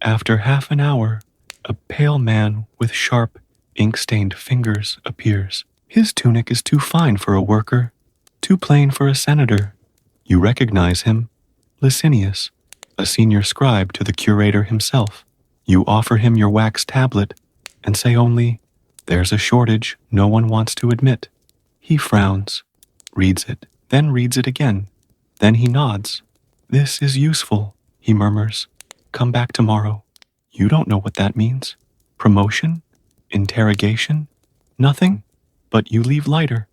After half an hour, a pale man with sharp, ink-stained fingers appears. His tunic is too fine for a worker, too plain for a senator. You recognize him, Licinius, a senior scribe to the curator himself. You offer him your wax tablet and say only, "There's a shortage no one wants to admit." He frowns, reads it, then reads it again. Then he nods. "This is useful," he murmurs. "Come back tomorrow." You don't know what that means. Promotion? Interrogation? Nothing? But you leave lighter.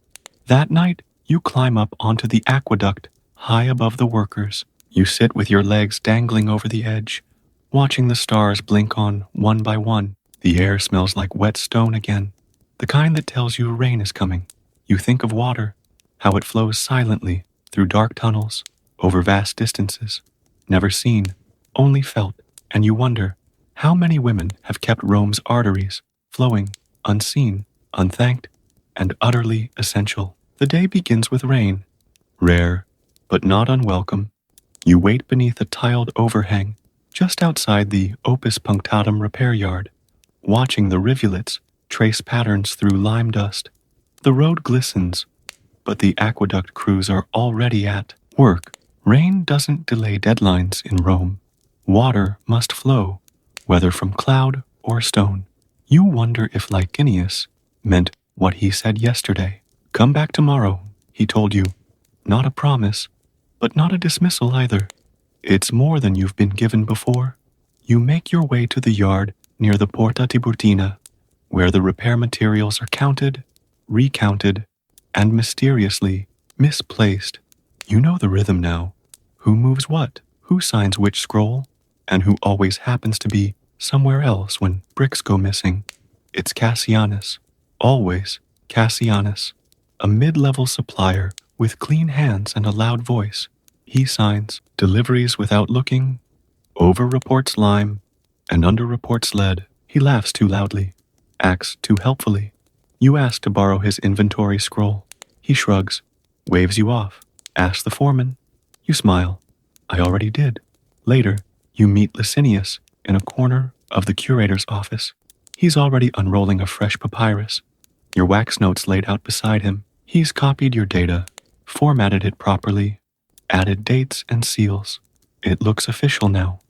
That night, you climb up onto the aqueduct, high above the workers. You sit with your legs dangling over the edge, watching the stars blink on one by one. The air smells like wet stone again, the kind that tells you rain is coming. You think of water, how it flows silently through dark tunnels, over vast distances, never seen, only felt, and you wonder how many women have kept Rome's arteries flowing, unseen, unthanked, and utterly essential. The day begins with rain, rare, but not unwelcome. You wait beneath a tiled overhang, just outside the Opus Punctatum repair yard, watching the rivulets trace patterns through lime dust. The road glistens, but the aqueduct crews are already at work. Rain doesn't delay deadlines in Rome. Water must flow, whether from cloud or stone. You wonder if Licinius meant what he said yesterday. "Come back tomorrow," he told you. Not a promise, but not a dismissal either. It's more than you've been given before. You make your way to the yard near the Porta Tiburtina, where the repair materials are counted, recounted, and mysteriously misplaced. You know the rhythm now. Who moves what? Who signs which scroll? And who always happens to be somewhere else when bricks go missing? It's Cassianus. Always Cassianus. A mid-level supplier with clean hands and a loud voice. He signs deliveries without looking, over-reports lime, and under-reports lead. He laughs too loudly, acts too helpfully. You ask to borrow his inventory scroll. He shrugs, waves you off. Ask the foreman. You smile. I already did. Later, you meet Licinius in a corner of the curator's office. He's already unrolling a fresh papyrus. Your wax notes laid out beside him. He's copied your data, formatted it properly, added dates and seals. It looks official now.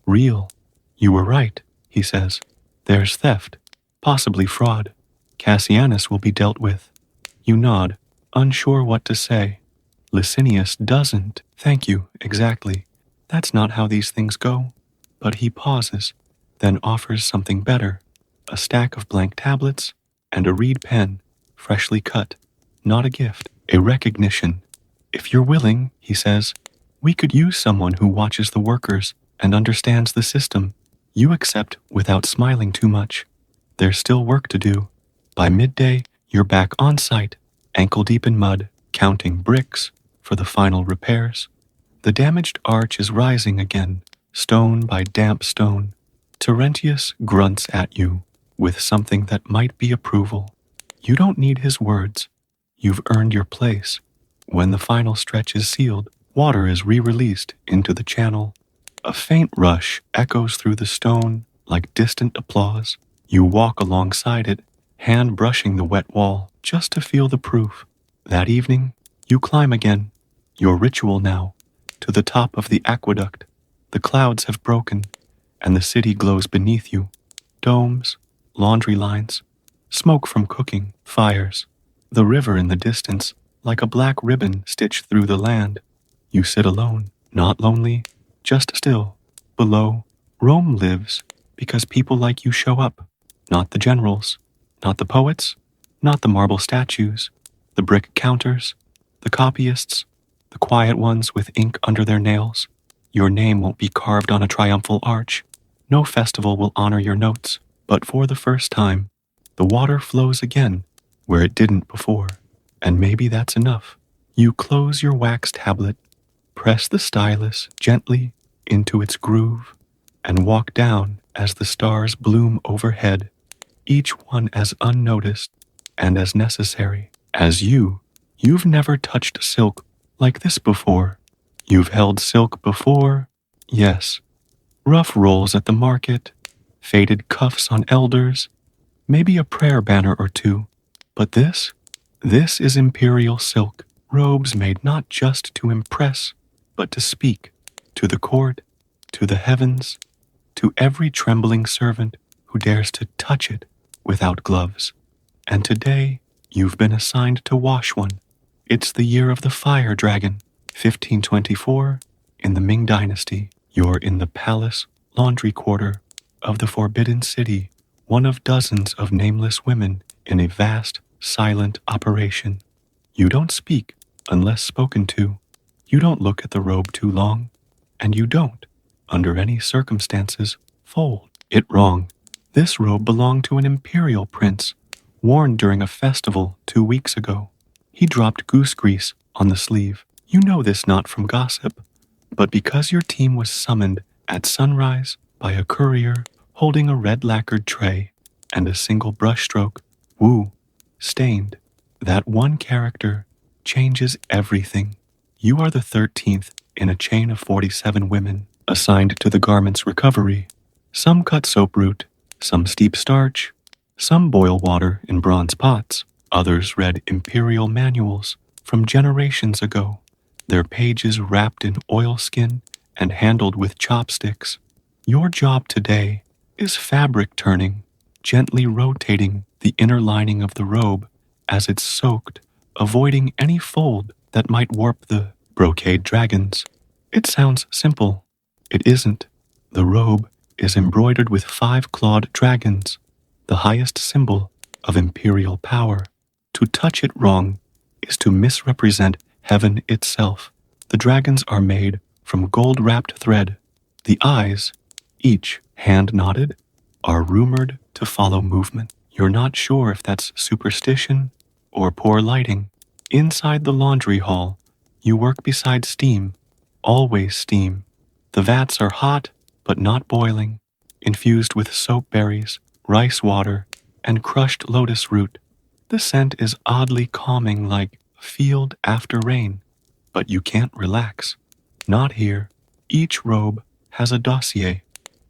Real. You were right, he says. There's theft, possibly fraud. Cassianus will be dealt with. You nod, unsure what to say. Licinius doesn't. Thank you, exactly. That's not how these things go. But he pauses, then offers something better. A stack of blank tablets and a reed pen, freshly cut. Not a gift, a recognition. If you're willing, he says, we could use someone who watches the workers and understands the system. You accept without smiling too much. There's still work to do. By midday, you're back on site, ankle deep in mud, counting bricks for the final repairs. The damaged arch is rising again, stone by damp stone. Terentius grunts at you with something that might be approval. You don't need his words. You've earned your place. When the final stretch is sealed, water is re-released into the channel. A faint rush echoes through the stone like distant applause. You walk alongside it, hand brushing the wet wall just to feel the proof. That evening, you climb again, your ritual now, to the top of the aqueduct. The clouds have broken, and the city glows beneath you. Domes, laundry lines, smoke from cooking, fires. The river in the distance, like a black ribbon stitched through the land. You sit alone, not lonely, just still. Below, Rome lives because people like you show up. Not the generals, not the poets, not the marble statues, the brick counters, the copyists, the quiet ones with ink under their nails. Your name won't be carved on a triumphal arch. No festival will honor your notes. But for the first time, the water flows again where it didn't before. And maybe that's enough. You close your wax tablet, press the stylus gently into its groove, and walk down as the stars bloom overhead, each one as unnoticed and as necessary as you. You've never touched silk like this before. You've held silk before, yes. Rough rolls at the market, faded cuffs on elders, maybe a prayer banner or two. But this is imperial silk, robes made not just to impress, but to speak, to the court, to the heavens, to every trembling servant who dares to touch it without gloves. And today, you've been assigned to wash one. It's the year of the fire dragon, 1524, in the Ming Dynasty. You're in the palace laundry quarter of the Forbidden City, one of dozens of nameless women in a vast, silent operation. You don't speak unless spoken to. You don't look at the robe too long, and you don't, under any circumstances, fold it wrong. This robe belonged to an imperial prince, worn during a festival 2 weeks ago. He dropped goose grease on the sleeve. You know this not from gossip, but because your team was summoned at sunrise by a courier holding a red lacquered tray and a single brushstroke, woo, stained. That one character changes everything. You are the 13th in a chain of 47 women assigned to the garment's recovery. Some cut soap root, some steep starch, some boil water in bronze pots. Others read imperial manuals from generations ago, their pages wrapped in oilskin and handled with chopsticks. Your job today is fabric turning, gently rotating the inner lining of the robe as it's soaked, avoiding any fold that might warp the brocade dragons. It sounds simple. It isn't. The robe is embroidered with 5 clawed dragons, the highest symbol of imperial power. To touch it wrong is to misrepresent heaven itself. The dragons are made from gold-wrapped thread. The eyes, each hand-knotted, are rumored to follow movement. You're not sure if that's superstition or poor lighting. Inside the laundry hall, you work beside steam, always steam. The vats are hot, but not boiling, infused with soap berries, rice water, and crushed lotus root. The scent is oddly calming, like a field after rain, but you can't relax. Not here. Each robe has a dossier.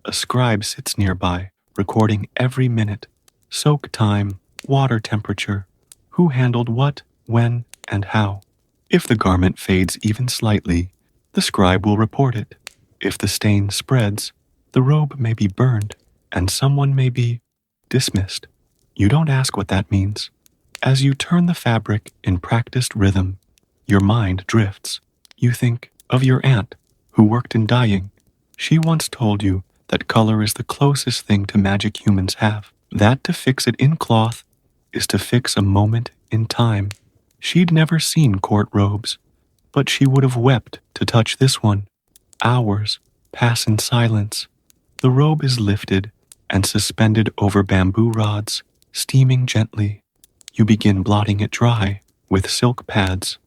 A scribe sits nearby, recording every minute. Soak time, water temperature, who handled what, when, and how. If the garment fades even slightly, the scribe will report it. If the stain spreads, the robe may be burned, and someone may be dismissed. You don't ask what that means. As you turn the fabric in practiced rhythm, your mind drifts. You think of your aunt, who worked in dyeing. She once told you that color is the closest thing to magic humans have. That to fix it in cloth is to fix a moment in time. She'd never seen court robes, but she would have wept to touch this one. Hours pass in silence. The robe is lifted and suspended over bamboo rods, steaming gently. You begin blotting it dry with silk pads,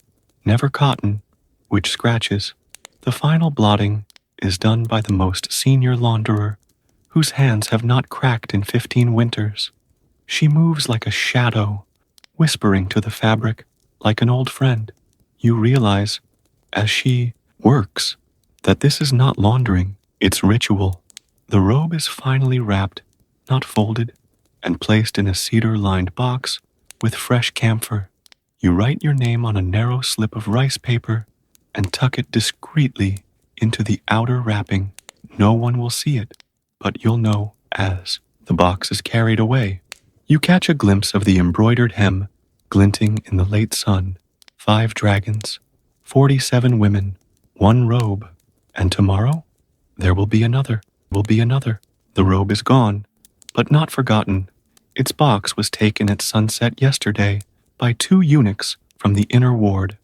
never cotton, which scratches. The final blotting is done by the most senior launderer, whose hands have not cracked in 15 winters. She moves like a shadow, whispering to the fabric like an old friend. You realize, as she works, that this is not laundering, it's ritual. The robe is finally wrapped, not folded, and placed in a cedar-lined box with fresh camphor. You write your name on a narrow slip of rice paper and tuck it discreetly into the outer wrapping. No one will see it, but you'll know as the box is carried away. You catch a glimpse of the embroidered hem glinting in the late sun. 5 dragons, 47 women, 1 robe, and tomorrow there will be another. The robe is gone, but not forgotten. Its box was taken at sunset yesterday by 2 eunuchs from the inner ward,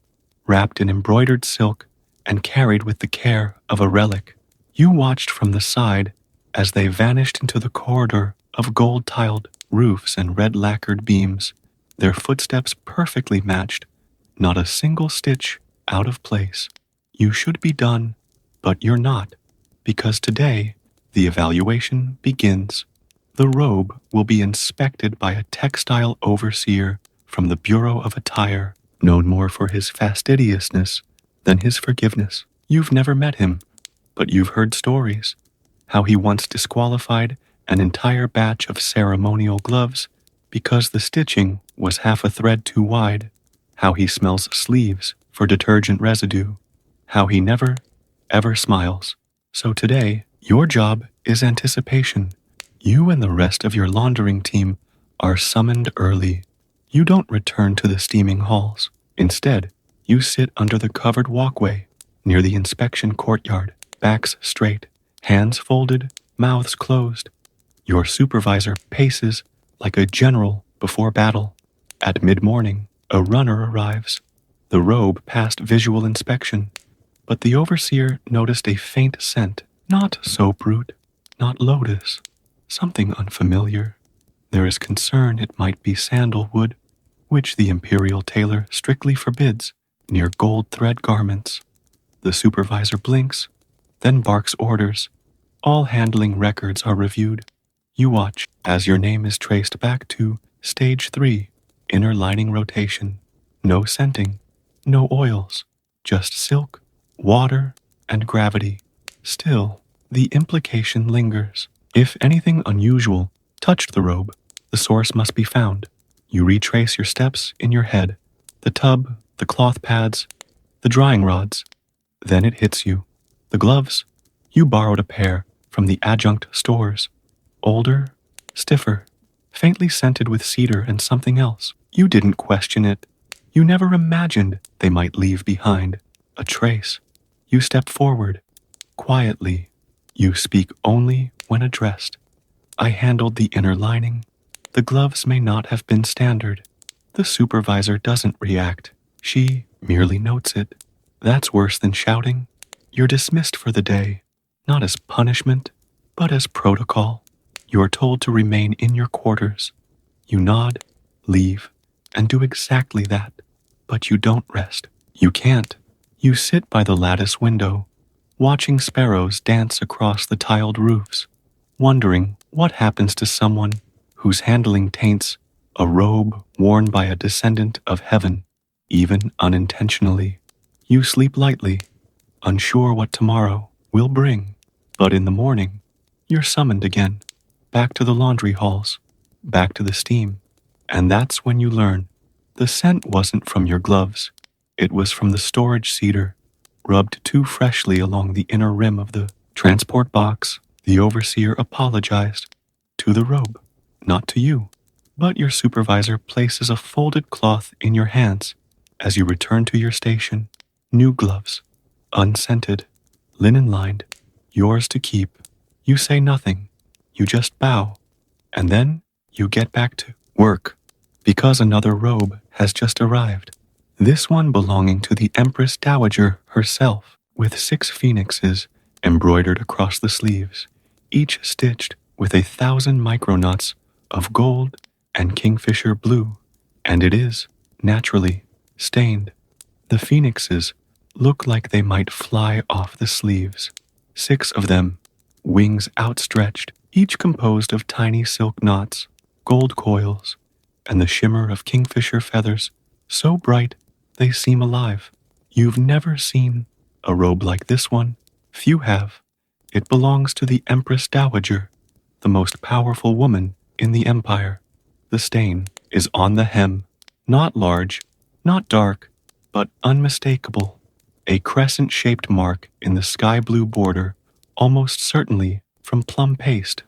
wrapped in embroidered silk and carried with the care of a relic. You watched from the side as they vanished into the corridor of gold-tiled roofs and red-lacquered beams, their footsteps perfectly matched, not a single stitch out of place. You should be done, but you're not, because today the evaluation begins. The robe will be inspected by a textile overseer from the Bureau of Attire, known more for his fastidiousness than his forgiveness. You've never met him, but you've heard stories. How he once disqualified an entire batch of ceremonial gloves because the stitching was half a thread too wide. How he smells sleeves for detergent residue. How he never, ever smiles. So today, your job is anticipation. You and the rest of your laundering team are summoned early. You don't return to the steaming halls. Instead, you sit under the covered walkway near the inspection courtyard, backs straight, hands folded, mouths closed. Your supervisor paces like a general before battle. At mid-morning, a runner arrives. The robe passed visual inspection, but the overseer noticed a faint scent. Not soap root, not lotus, something unfamiliar. There is concern it might be sandalwood, which the imperial tailor strictly forbids near gold thread garments. The supervisor blinks, then barks orders. All handling records are reviewed. You watch as your name is traced back to stage 3, inner lining rotation. No scenting, no oils, just silk, water, and gravity. Still, the implication lingers. If anything unusual touched the robe, the source must be found. You retrace your steps in your head, the tub, the cloth pads, the drying rods. Then it hits you. The gloves. You borrowed a pair from the adjunct stores. Older, stiffer, faintly scented with cedar and something else. You didn't question it. You never imagined they might leave behind a trace. You step forward, quietly. You speak only when addressed. I handled the inner lining. The gloves may not have been standard. The supervisor doesn't react. She merely notes it. That's worse than shouting. You're dismissed for the day, not as punishment, but as protocol. You're told to remain in your quarters. You nod, leave, and do exactly that. But you don't rest. You can't. You sit by the lattice window, watching sparrows dance across the tiled roofs, wondering what happens to someone whose handling taints a robe worn by a descendant of heaven, even unintentionally. You sleep lightly, unsure what tomorrow will bring. But in the morning, you're summoned again, back to the laundry halls, back to the steam. And that's when you learn the scent wasn't from your gloves. It was from the storage cedar, rubbed too freshly along the inner rim of the transport box. The overseer apologized to the robe, not to you. But your supervisor places a folded cloth in your hands as you return to your station. New gloves, unscented, linen-lined, yours to keep. You say nothing. You just bow. And then you get back to work because another robe has just arrived. This one belonging to the Empress Dowager herself, with 6 phoenixes embroidered across the sleeves, each stitched with 1,000 micronauts of gold and kingfisher blue. And it is, naturally, stained. The phoenixes look like they might fly off the sleeves. 6 of them, wings outstretched, each composed of tiny silk knots, gold coils, and the shimmer of kingfisher feathers, so bright they seem alive. You've never seen a robe like this one. Few have. It belongs to the Empress Dowager, the most powerful woman in the empire. The stain is on the hem, not large, not dark, but unmistakable. A crescent-shaped mark in the sky-blue border, almost certainly from plum paste.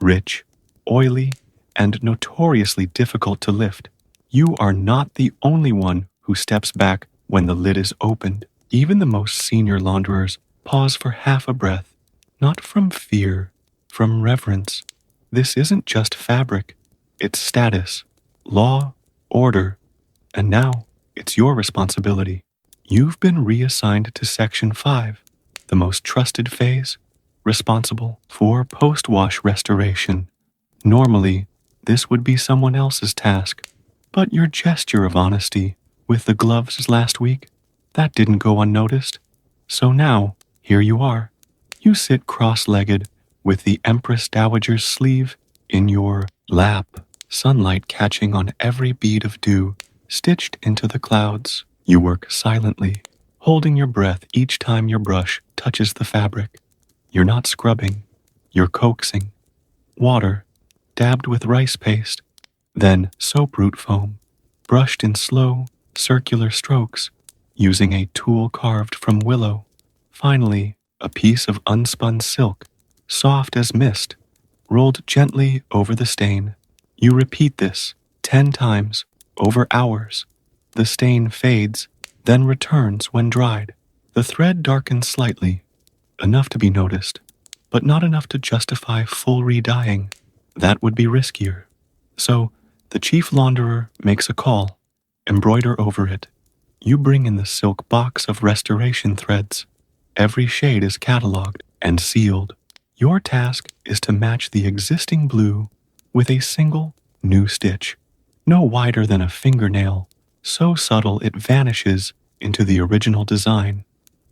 Rich, oily, and notoriously difficult to lift. You are not the only one who steps back when the lid is opened. Even the most senior launderers pause for half a breath, not from fear, from reverence. This isn't just fabric, it's status, law, order, and now it's your responsibility. You've been reassigned to Section 5, the most trusted phase, responsible for post-wash restoration. Normally, this would be someone else's task, but your gesture of honesty with the gloves last week, that didn't go unnoticed. So now, here you are. You sit cross-legged with the Empress Dowager's sleeve in your lap, sunlight catching on every bead of dew stitched into the clouds. You work silently, holding your breath each time your brush touches the fabric. You're not scrubbing, you're coaxing. Water, dabbed with rice paste, then soap root foam, brushed in slow, circular strokes, using a tool carved from willow. Finally, a piece of unspun silk, soft as mist, rolled gently over the stain. You repeat this 10 times, over hours. The stain fades, then returns when dried. The thread darkens slightly, enough to be noticed, but not enough to justify full re-dyeing. That would be riskier. So, the chief launderer makes a call. Embroider over it. You bring in the silk box of restoration threads. Every shade is catalogued and sealed. Your task is to match the existing blue with a single new stitch, no wider than a fingernail, so subtle it vanishes into the original design.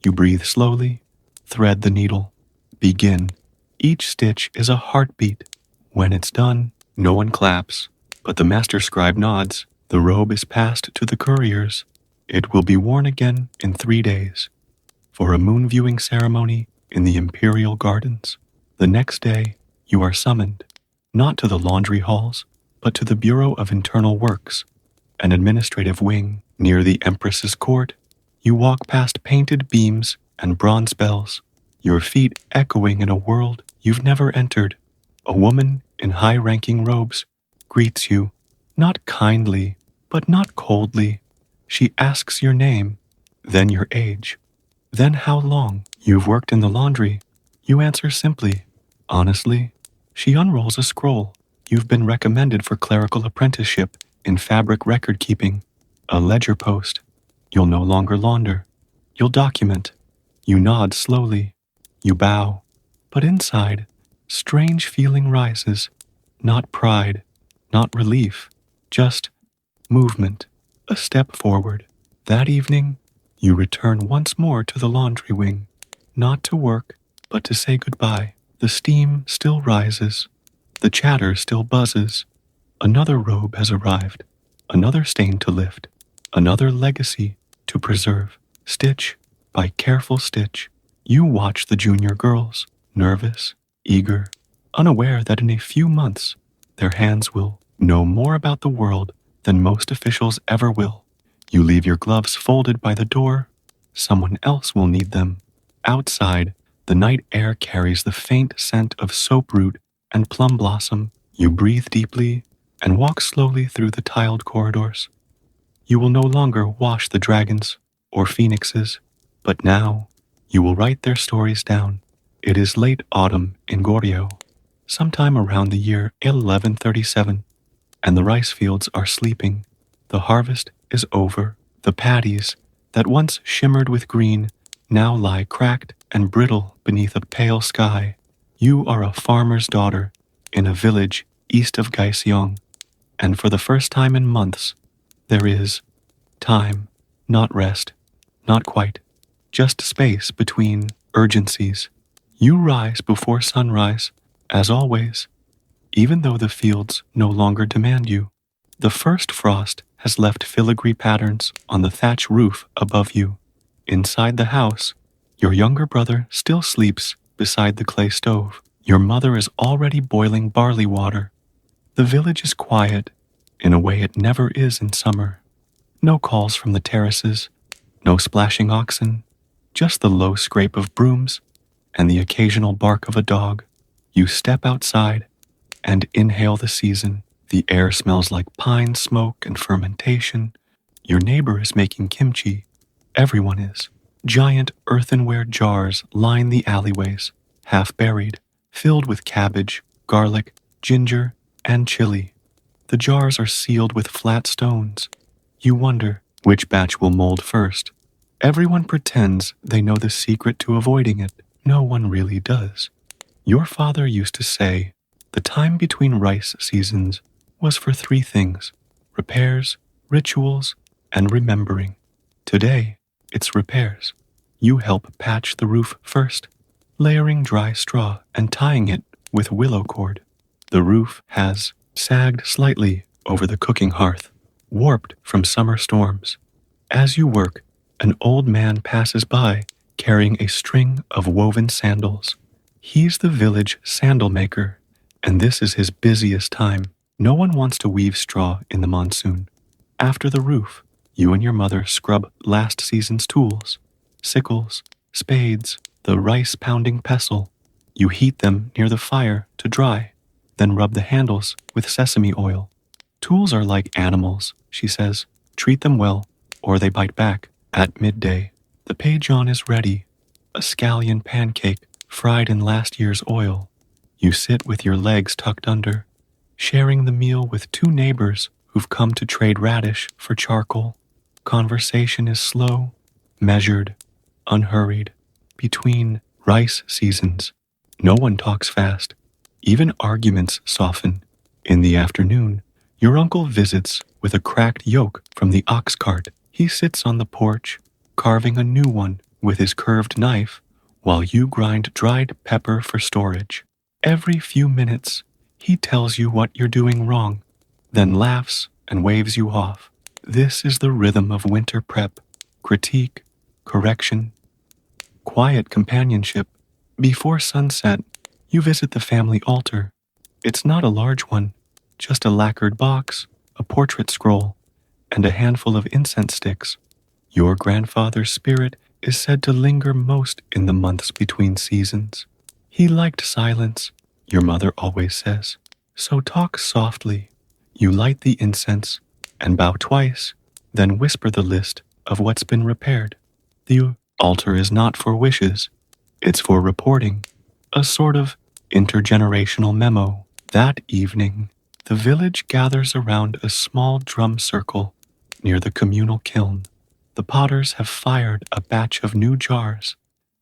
You breathe slowly, thread the needle, begin. Each stitch is a heartbeat. When it's done, no one claps, but the master scribe nods. The robe is passed to the couriers. It will be worn again in 3 days for a moon viewing ceremony in the imperial gardens. The next day, you are summoned, not to the laundry halls, but to the Bureau of Internal Works, an administrative wing near the Empress's court. You walk past painted beams and bronze bells, your feet echoing in a world you've never entered. A woman in high-ranking robes greets you, not kindly, but not coldly. She asks your name, then your age, then how long you've worked in the laundry. You answer simply, honestly. She unrolls a scroll. You've been recommended for clerical apprenticeship in fabric record keeping, a ledger post. You'll no longer launder. You'll document. You nod slowly. You bow. But inside, strange feeling rises. Not pride, not relief, just movement, a step forward. That evening, you return once more to the laundry wing, not to work, but to say goodbye. The steam still rises. The chatter still buzzes. Another robe has arrived, another stain to lift, another legacy to preserve. Stitch by careful stitch, you watch the junior girls, nervous, eager, unaware that in a few months their hands will know more about the world than most officials ever will. You leave your gloves folded by the door. Someone else will need them. Outside, the night air carries the faint scent of soap root and plum blossom. You breathe deeply and walk slowly through the tiled corridors. You will no longer wash the dragons or phoenixes, but now you will write their stories down. It is late autumn in Goryeo, sometime around the year 1137, and the rice fields are sleeping. The harvest is over. The paddies that once shimmered with green now lie cracked and brittle beneath a pale sky. You are a farmer's daughter in a village east of Gyeseong, and for the first time in months, there is time, not rest, not quite, just space between urgencies. You rise before sunrise, as always, even though the fields no longer demand you. The first frost has left filigree patterns on the thatch roof above you. Inside the house, your younger brother still sleeps beside the clay stove. Your mother is already boiling barley water. The village is quiet, in a way it never is in summer. No calls from the terraces, no splashing oxen, just the low scrape of brooms and the occasional bark of a dog. You step outside and inhale the season. The air smells like pine smoke and fermentation. Your neighbor is making kimchi. Everyone is. Giant earthenware jars line the alleyways, half buried, filled with cabbage, garlic, ginger, and chili. The jars are sealed with flat stones. You wonder which batch will mold first. Everyone pretends they know the secret to avoiding it. No one really does. Your father used to say, the time between rice seasons was for three things: repairs, rituals, and remembering. Today, it's repairs. You help patch the roof first, layering dry straw and tying it with willow cord. The roof has sagged slightly over the cooking hearth, warped from summer storms. As you work, an old man passes by carrying a string of woven sandals. He's the village sandal maker, and this is his busiest time. No one wants to weave straw in the monsoon. After the roof, you and your mother scrub last season's tools, sickles, spades, the rice-pounding pestle. You heat them near the fire to dry, then rub the handles with sesame oil. Tools are like animals, she says. Treat them well, or they bite back. At midday, the pajon is ready, a scallion pancake fried in last year's oil. You sit with your legs tucked under, sharing the meal with two neighbors who've come to trade radish for charcoal. Conversation is slow, measured, unhurried. Between rice seasons, no one talks fast. Even arguments soften. In the afternoon, your uncle visits with a cracked yoke from the ox cart. He sits on the porch, carving a new one with his curved knife, while you grind dried pepper for storage. Every few minutes, he tells you what you're doing wrong, then laughs and waves you off. This is the rhythm of winter prep: critique, correction, quiet companionship. Before sunset, you visit the family altar. It's not a large one, just a lacquered box, a portrait scroll, and a handful of incense sticks. Your grandfather's spirit is said to linger most in the months between seasons. He liked silence, your mother always says. So talk softly. You light the incense and bow twice, then whisper the list of what's been repaired. The altar is not for wishes. It's for reporting, a sort of intergenerational memo. That evening, The village gathers around a small drum circle near the communal kiln. The potters have fired a batch of new jars,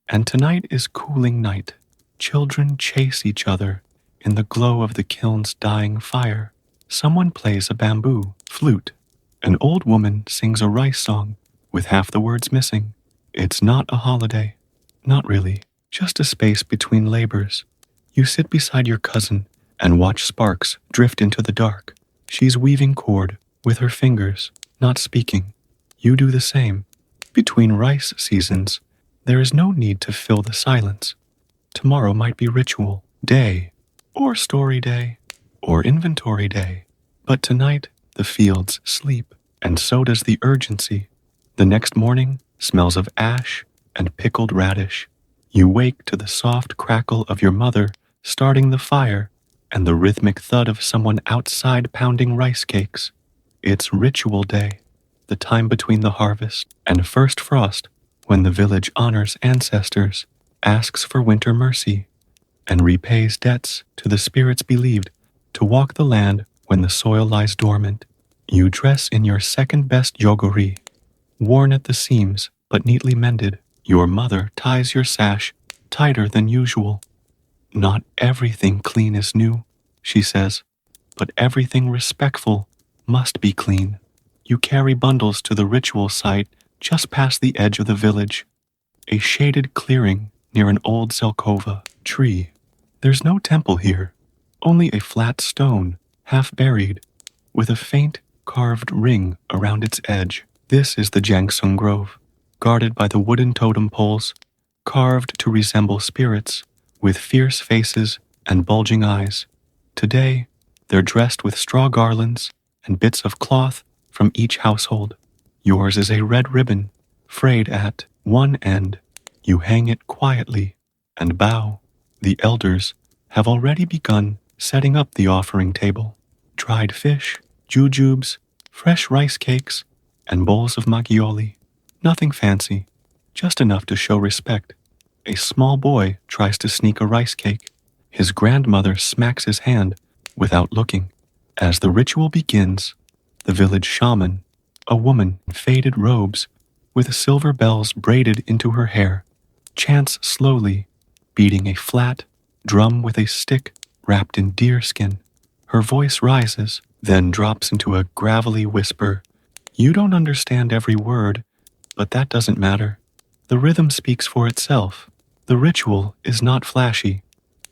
and tonight is cooling night. Children chase each other in the glow of the kiln's dying fire. Someone plays a bamboo flute. An old woman sings a rice song with half the words missing. It's not a holiday. Not really. Just a space between labors. You sit beside your cousin and watch sparks drift into the dark. She's weaving cord with her fingers, not speaking. You do the same. Between rice seasons, there is no need to fill the silence. Tomorrow might be ritual day, or story day, or inventory day. But tonight, the fields sleep, and so does the urgency. The next morning smells of ash and pickled radish. You wake to the soft crackle of your mother starting the fire and the rhythmic thud of someone outside pounding rice cakes. It's ritual day, the time between the harvest and first frost, when the village honors ancestors, asks for winter mercy, and repays debts to the spirits believed to walk the land when the soil lies dormant. You dress in your second-best yogori, worn at the seams but neatly mended. Your mother ties your sash tighter than usual. Not everything clean is new, she says, but everything respectful must be clean. You carry bundles to the ritual site just past the edge of the village, a shaded clearing near an old zelkova tree. There's no temple here, only a flat stone, half buried, with a faint carved ring around its edge. This is the Jangsung Grove, guarded by the wooden totem poles, carved to resemble spirits, with fierce faces and bulging eyes. Today, they're dressed with straw garlands and bits of cloth from each household. Yours is a red ribbon, frayed at one end. You hang it quietly and bow. The elders have already begun setting up the offering table. Dried fish, jujubes, fresh rice cakes, and bowls of magioli. Nothing fancy, just enough to show respect. A small boy tries to sneak a rice cake. His grandmother smacks his hand without looking. As the ritual begins, the village shaman, a woman in faded robes with silver bells braided into her hair, chants slowly, beating a flat drum with a stick wrapped in deerskin. Her voice rises, then drops into a gravelly whisper. You don't understand every word, but that doesn't matter. The rhythm speaks for itself. The ritual is not flashy.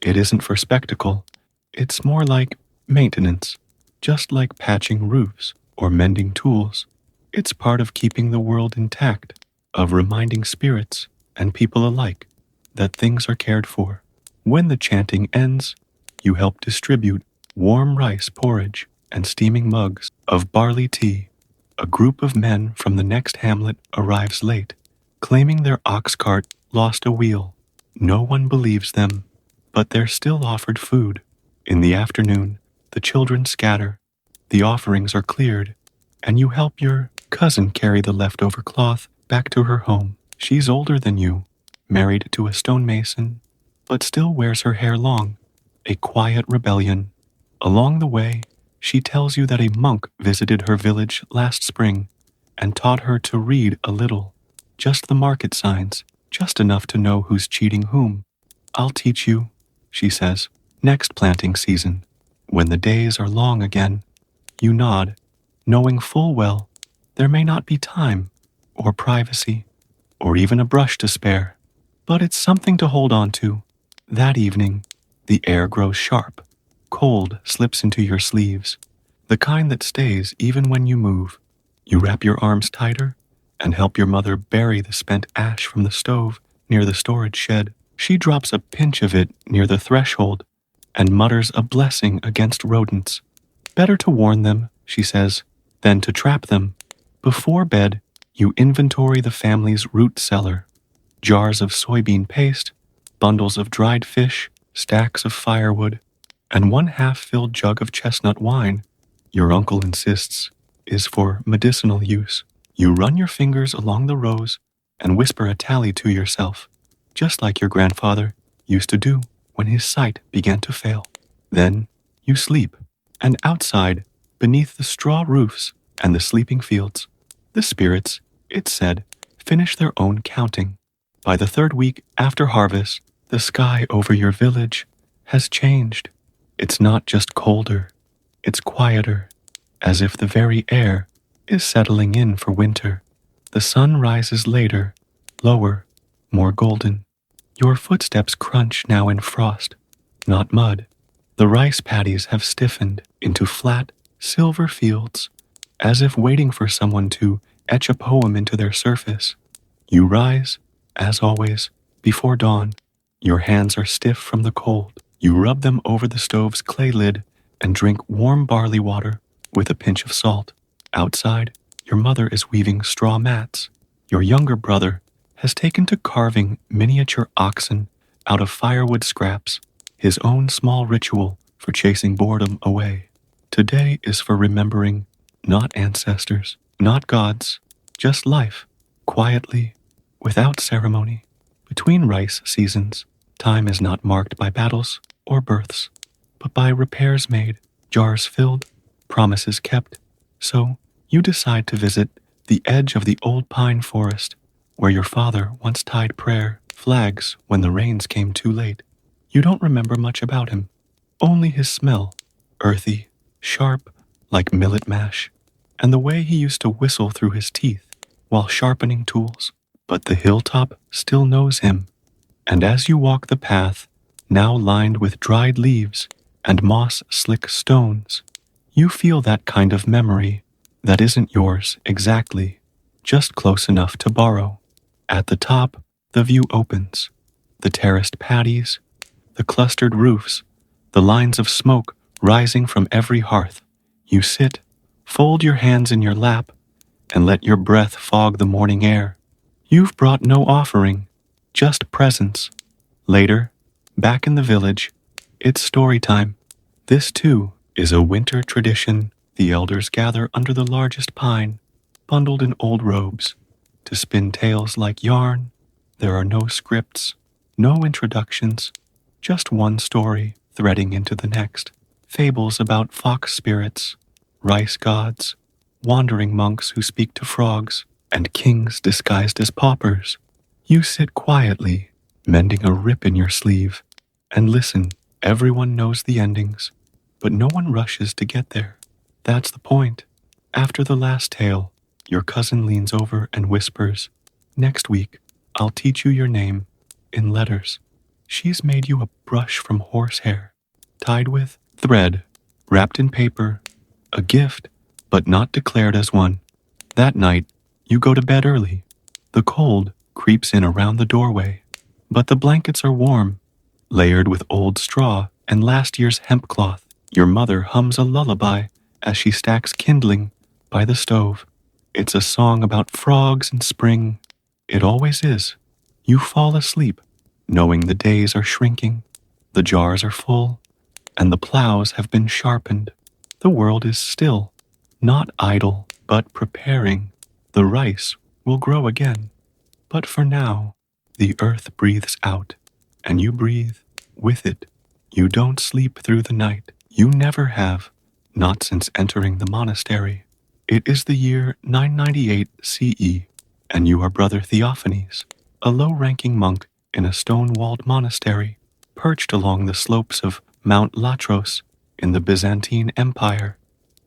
It isn't for spectacle. It's more like maintenance, just like patching roofs or mending tools. It's part of keeping the world intact, of reminding spirits and people alike that things are cared for. When the chanting ends, you help distribute warm rice porridge and steaming mugs of barley tea. A group of men from the next hamlet arrives late, claiming their ox cart lost a wheel. No one believes them, but they're still offered food. In the afternoon, the children scatter, the offerings are cleared, and you help your cousin carry the leftover cloth back to her home. She's older than you, married to a stonemason, but still wears her hair long, a quiet rebellion. Along the way, she tells you that a monk visited her village last spring and taught her to read a little, just the market signs, just enough to know who's cheating whom. I'll teach you, she says. Next planting season, when the days are long again, you nod, knowing full well there may not be time, or privacy, or even a brush to spare, but it's something to hold on to. That evening, the air grows sharp. Cold slips into your sleeves, the kind that stays even when you move. You wrap your arms tighter and help your mother bury the spent ash from the stove near the storage shed. She drops a pinch of it near the threshold and mutters a blessing against rodents. Better to warn them, she says, than to trap them. Before bed, you inventory the family's root cellar. Jars of soybean paste, bundles of dried fish, stacks of firewood, and one half-filled jug of chestnut wine, your uncle insists, is for medicinal use. You run your fingers along the rows and whisper a tally to yourself, just like your grandfather used to do when his sight began to fail. Then you sleep, And outside, beneath the straw roofs and the sleeping fields, the spirits, it said, finish their own counting. By the third week after harvest, the sky over your village has changed. It's not just colder, it's quieter, as if the very air is settling in for winter. The sun rises later, lower, more golden. Your footsteps crunch now in frost, not mud. The rice paddies have stiffened into flat, silver fields, as if waiting for someone to etch a poem into their surface. You rise, as always, before dawn. Your hands are stiff from the cold. You rub them over the stove's clay lid and drink warm barley water with a pinch of salt. Outside, your mother is weaving straw mats. Your younger brother has taken to carving miniature oxen out of firewood scraps, his own small ritual for chasing boredom away. Today is for remembering not ancestors, not gods, just life, quietly, without ceremony. Between rice seasons, time is not marked by battles or births, but by repairs made, jars filled, promises kept. So you decide to visit the edge of the old pine forest where your father once tied prayer flags when the rains came too late. You don't remember much about him, only his smell, earthy, sharp, like millet mash, and the way he used to whistle through his teeth while sharpening tools. But the hilltop still knows him, and as you walk the path, now lined with dried leaves and moss-slick stones, you feel that kind of memory that isn't yours exactly, just close enough to borrow. At the top, the view opens. The terraced paddies, the clustered roofs, the lines of smoke rising from every hearth. You sit, fold your hands in your lap, and let your breath fog the morning air. You've brought no offering, just presence. Later, back in the village, it's story time. This, too, is a winter tradition. The elders gather under the largest pine, bundled in old robes, to spin tales like yarn. There are no scripts, no introductions, just one story threading into the next. Fables about fox spirits, rice gods, wandering monks who speak to frogs, and kings disguised as paupers. You sit quietly, mending a rip in your sleeve, and listen. Everyone knows the endings, but no one rushes to get there. That's the point. After the last tale, your cousin leans over and whispers, "Next week, I'll teach you your name in letters." She's made you a brush from horsehair, tied with thread, wrapped in paper, a gift, but not declared as one. That night, you go to bed early. The cold creeps in around the doorway, but the blankets are warm, layered with old straw and last year's hemp cloth. Your mother hums a lullaby as she stacks kindling by the stove. It's a song about frogs and spring. It always is. You fall asleep, knowing the days are shrinking, the jars are full, and the plows have been sharpened. The world is still, not idle, but preparing. The rice will grow again. But for now, the earth breathes out, and you breathe with it. You don't sleep through the night. You never have, not since entering the monastery. It is the year 998 CE, and you are Brother Theophanes, a low-ranking monk in a stone-walled monastery, perched along the slopes of Mount Latros in the Byzantine Empire.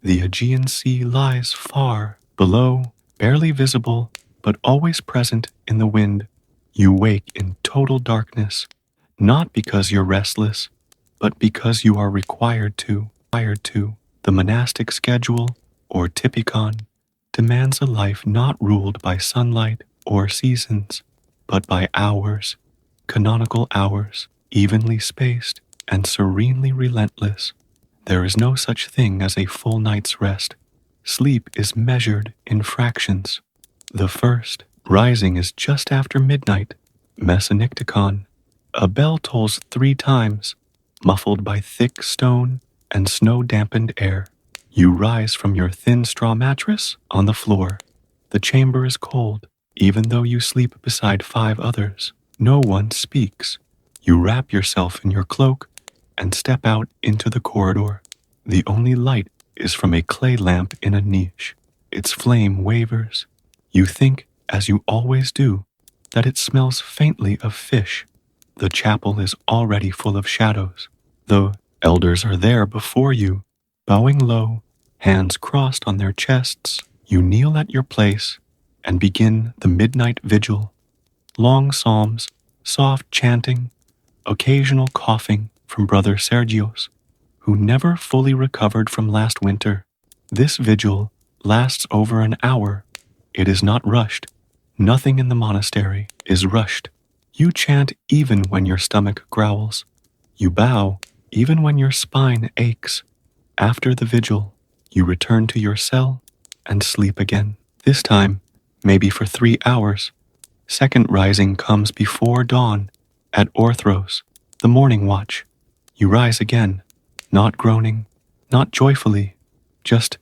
The Aegean Sea lies far below, barely visible, but always present in the wind. You wake in total darkness, not because you're restless, but because you are required to. The monastic schedule, or typicon, demands a life not ruled by sunlight or seasons, but by hours, canonical hours, evenly spaced and serenely relentless. There is no such thing as a full night's rest. Sleep is measured in fractions. The first, rising, is just after midnight, Mesonicticon. A bell tolls 3 times, muffled by thick stone and snow-dampened air. You rise from your thin straw mattress on the floor. The chamber is cold, even though you sleep beside 5 others. No one speaks. You wrap yourself in your cloak and step out into the corridor. The only light is from a clay lamp in a niche. Its flame wavers. You think, as you always do, that it smells faintly of fish. The chapel is already full of shadows. The elders are there before you, bowing low, hands crossed on their chests. You kneel at your place and begin the midnight vigil. Long psalms, soft chanting, occasional coughing from Brother Sergios, who never fully recovered from last winter. This vigil lasts over an hour. It is not rushed. Nothing in the monastery is rushed. You chant even when your stomach growls. You bow even when your spine aches. After the vigil, you return to your cell and sleep again. This time, maybe for 3 hours. Second rising comes before dawn at Orthros, the morning watch. You rise again, not groaning, not joyfully, just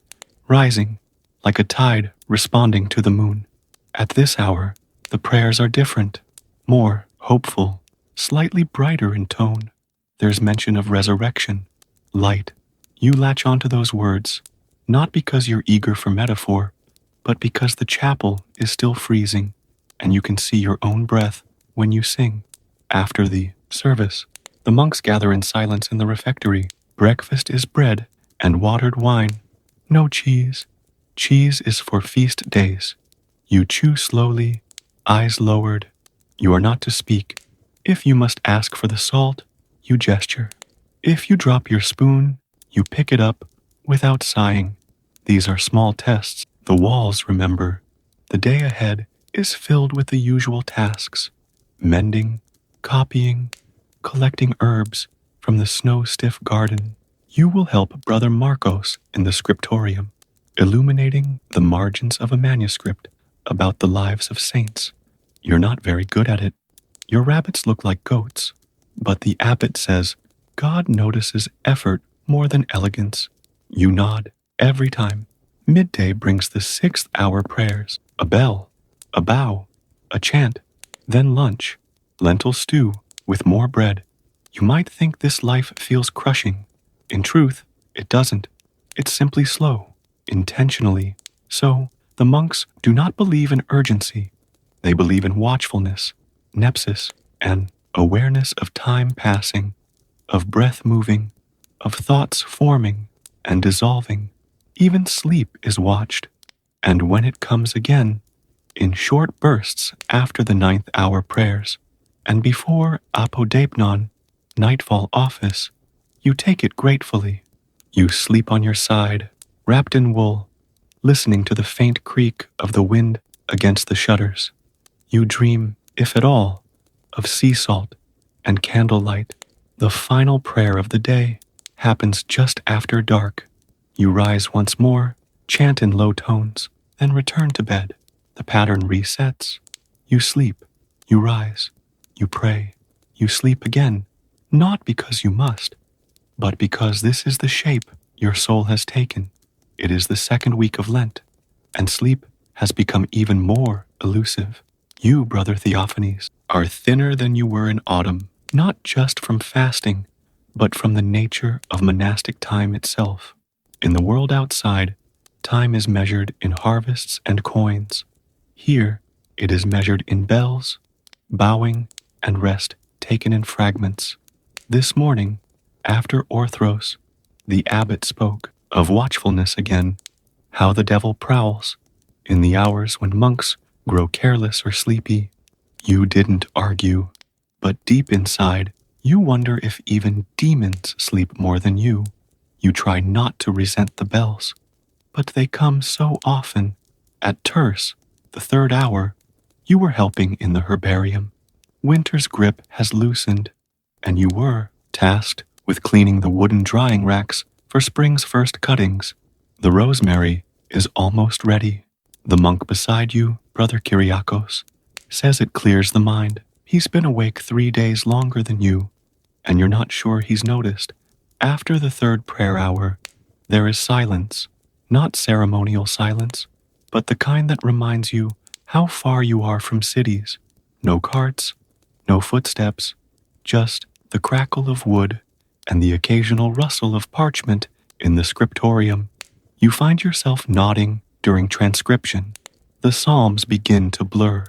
rising like a tide responding to the moon. At this hour, the prayers are different, more hopeful, slightly brighter in tone. There's mention of resurrection, light. You latch onto those words, not because you're eager for metaphor, but because the chapel is still freezing, and you can see your own breath when you sing. After the service, the monks gather in silence in the refectory. Breakfast is bread and watered wine. No cheese. Cheese is for feast days. You chew slowly, eyes lowered. You are not to speak. If you must ask for the salt, you gesture. If you drop your spoon, you pick it up without sighing. These are small tests. The walls, remember. The day ahead is filled with the usual tasks: mending, copying, collecting herbs from the snow-stiff garden. You will help Brother Marcos in the scriptorium, illuminating the margins of a manuscript about the lives of saints. You're not very good at it. Your rabbits look like goats, but the abbot says God notices effort more than elegance. You nod every time. Midday brings the 6th hour prayers, a bell, a bow, a chant, then lunch, lentil stew with more bread. You might think this life feels crushing. In truth, it doesn't. It's simply slow, intentionally. So, the monks do not believe in urgency. They believe in watchfulness, nepsis, and awareness of time passing, of breath moving, of thoughts forming and dissolving. Even sleep is watched, and when it comes again, in short bursts after the 9th hour prayers, and before apodapnon, nightfall office, you take it gratefully. You sleep on your side, wrapped in wool, listening to the faint creak of the wind against the shutters. You dream, if at all, of sea salt and candlelight. The final prayer of the day happens just after dark. You rise once more, chant in low tones, then return to bed. The pattern resets. You sleep, you rise, you pray, you sleep again, not because you must, but because this is the shape your soul has taken. It is the 2nd week of Lent, and sleep has become even more elusive. You, Brother Theophanes, are thinner than you were in autumn, not just from fasting, but from the nature of monastic time itself. In the world outside, time is measured in harvests and coins. Here, it is measured in bells, bowing, and rest taken in fragments. This morning, after Orthros, the abbot spoke of watchfulness again, how the devil prowls in the hours when monks grow careless or sleepy. You didn't argue, but deep inside, you wonder if even demons sleep more than you. You try not to resent the bells, but they come so often. At terce, the 3rd hour, you were helping in the herbarium. Winter's grip has loosened, and you were tasked with cleaning the wooden drying racks for spring's first cuttings. The rosemary is almost ready. The monk beside you, Brother Kyriakos, says it clears the mind. He's been awake 3 days longer than you, and you're not sure he's noticed. After the 3rd prayer hour, there is silence, not ceremonial silence, but the kind that reminds you how far you are from cities. No carts, no footsteps, just the crackle of wood and the occasional rustle of parchment In the scriptorium, you find yourself nodding during transcription. The psalms begin to blur.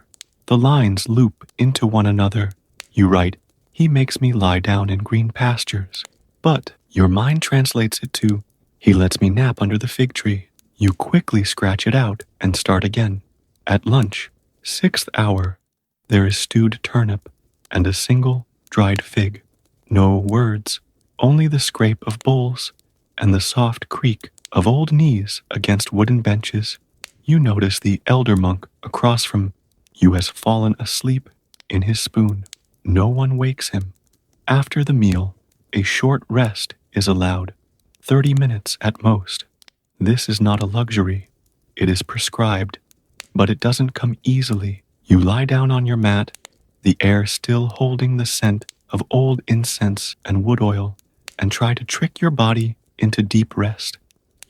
The lines loop into one another. You write, "He makes me lie down in green pastures." But your mind translates it to, "He lets me nap under the fig tree." You quickly scratch it out and start again. At lunch, 6th hour, there is stewed turnip and a single dried fig. No words, only the scrape of bowls and the soft creak of old knees against wooden benches. You notice the elder monk across from you has fallen asleep in his spoon. No one wakes him. After the meal, a short rest is allowed, 30 minutes at most. This is not a luxury. It is prescribed, but it doesn't come easily. You lie down on your mat, the air still holding the scent of old incense and wood oil, and try to trick your body into deep rest.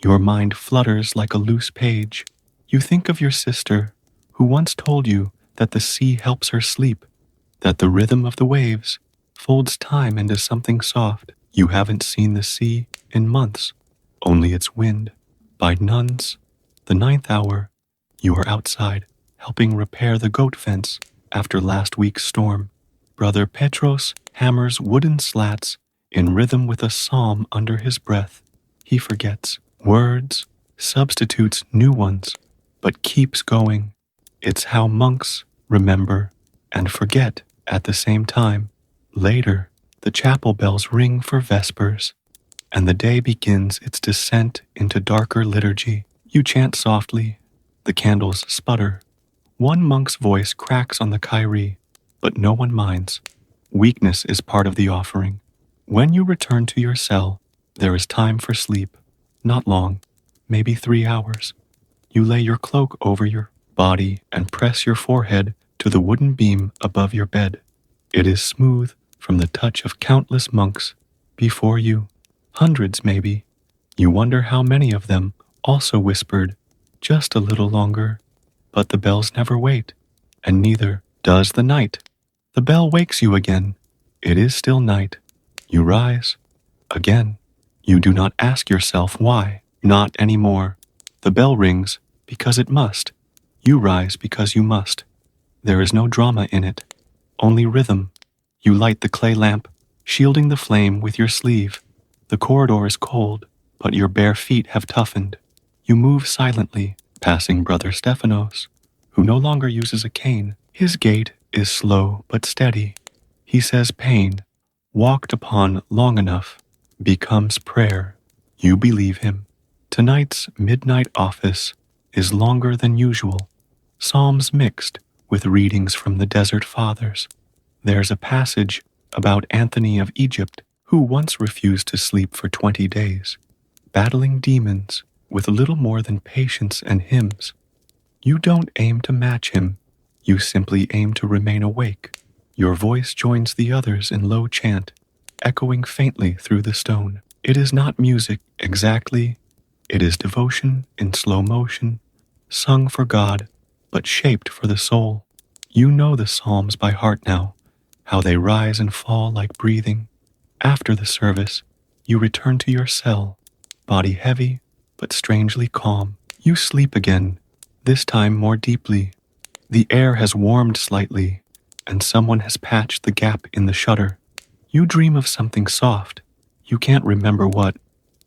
Your mind flutters like a loose page. You think of your sister, who once told you that the sea helps her sleep, that the rhythm of the waves folds time into something soft. You haven't seen the sea in months, only its wind. By nuns, the 9th hour, you are outside, helping repair the goat fence after last week's storm. Brother Petros hammers wooden slats in rhythm with a psalm under his breath. He forgets words, substitutes new ones, but keeps going. It's how monks remember and forget at the same time. Later, the chapel bells ring for vespers, and the day begins its descent into darker liturgy. You chant softly, the candles sputter. One monk's voice cracks on the Kyrie, but no one minds. Weakness is part of the offering. When you return to your cell, there is time for sleep. Not long, maybe 3 hours. You lay your cloak over your body and press your forehead to the wooden beam above your bed. It is smooth from the touch of countless monks before you. Hundreds, maybe. You wonder how many of them also whispered, "Just a little longer." But the bells never wait, and neither does the night. The bell wakes you again. It is still night. You rise. Again. You do not ask yourself why. Not anymore. The bell rings because it must. You rise because you must. There is no drama in it, only rhythm. You light the clay lamp, shielding the flame with your sleeve. The corridor is cold, but your bare feet have toughened. You move silently, passing Brother Stephanos, who no longer uses a cane. His gait is slow but steady. He says pain, walked upon long enough, becomes prayer. You believe him. Tonight's midnight office is longer than usual. Psalms mixed with readings from the Desert Fathers. There's a passage about Anthony of Egypt, who once refused to sleep for 20 days, battling demons with little more than patience and hymns. You don't aim to match him. You simply aim to remain awake. Your voice joins the others in low chant, echoing faintly through the stone. It is not music exactly. It is devotion in slow motion, sung for God, but shaped for the soul. You know the Psalms by heart now, how they rise and fall like breathing. After the service, you return to your cell, body heavy, but strangely calm. You sleep again, this time more deeply. The air has warmed slightly, and someone has patched the gap in the shutter. You dream of something soft. You can't remember what.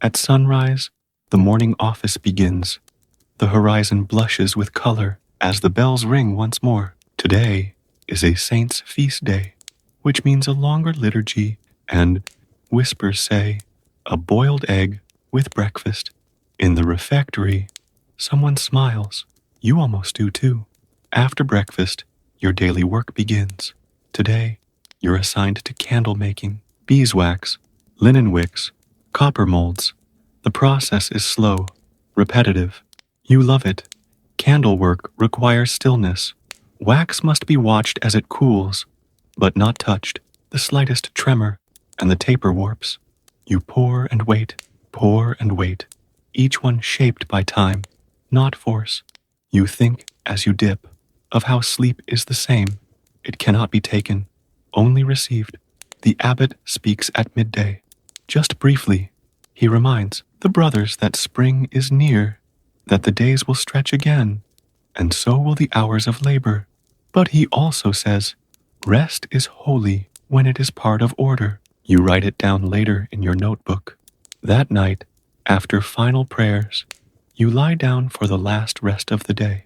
At sunrise, the morning office begins. The horizon blushes with color as the bells ring once more. Today is a saint's feast day, which means a longer liturgy and, whispers say, a boiled egg with breakfast. In the refectory, someone smiles. You almost do too. After breakfast, your daily work begins. Today, you're assigned to candle making, beeswax, linen wicks, copper molds. The process is slow, repetitive. You love it. Candle work requires stillness. Wax must be watched as it cools, but not touched. The slightest tremor, and the taper warps. You pour and wait, each one shaped by time, not force. You think, as you dip, of how sleep is the same. It cannot be taken, only received. The abbot speaks at midday, just briefly, He reminds the brothers that spring is near, that the days will stretch again, and so will the hours of labor. But he also says, rest is holy when it is part of order. You write it down later in your notebook. That night, after final prayers, you lie down for the last rest of the day.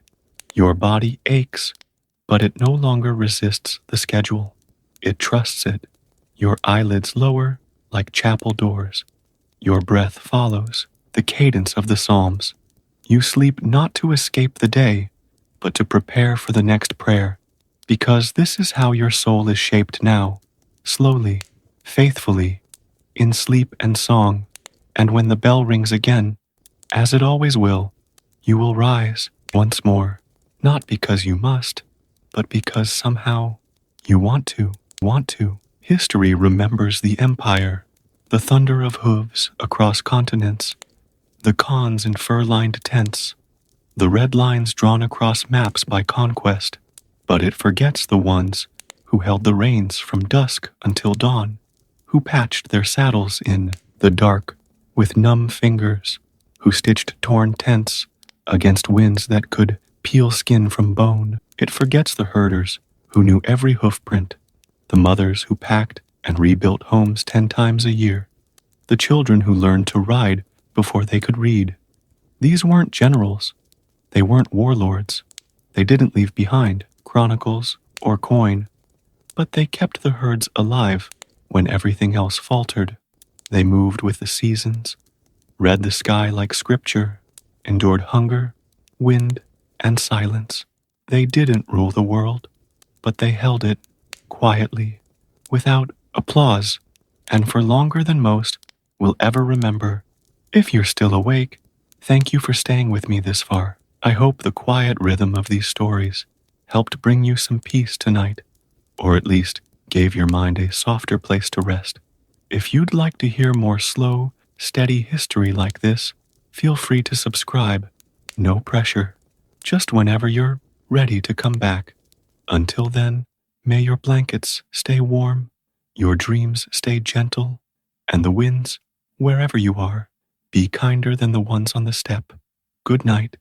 Your body aches, but it no longer resists the schedule. It trusts it. Your eyelids lower like chapel doors. Your breath follows the cadence of the Psalms. You sleep not to escape the day, but to prepare for the next prayer, because this is how your soul is shaped now, slowly, faithfully, in sleep and song. And when the bell rings again, as it always will, you will rise once more, not because you must, but because somehow you want to. History remembers the empire, the thunder of hooves across continents, the khans in fur-lined tents, the red lines drawn across maps by conquest, but it forgets the ones who held the reins from dusk until dawn, who patched their saddles in the dark with numb fingers, who stitched torn tents against winds that could peel skin from bone. It forgets the herders who knew every hoofprint, the mothers who packed and rebuilt homes 10 times a year, the children who learned to ride before they could read. These weren't generals. They weren't warlords. They didn't leave behind chronicles or coin, but they kept the herds alive when everything else faltered. They moved with the seasons, read the sky like scripture, endured hunger, wind, and silence. They didn't rule the world, but they held it quietly, without applause, and for longer than most will ever remember. If you're still awake, thank you for staying with me this far. I hope the quiet rhythm of these stories helped bring you some peace tonight, or at least gave your mind a softer place to rest. If you'd like to hear more slow, steady history like this, feel free to subscribe. No pressure, just whenever you're ready to come back. Until then, may your blankets stay warm, your dreams stay gentle, and the winds, wherever you are, be kinder than the ones on the step. Good night.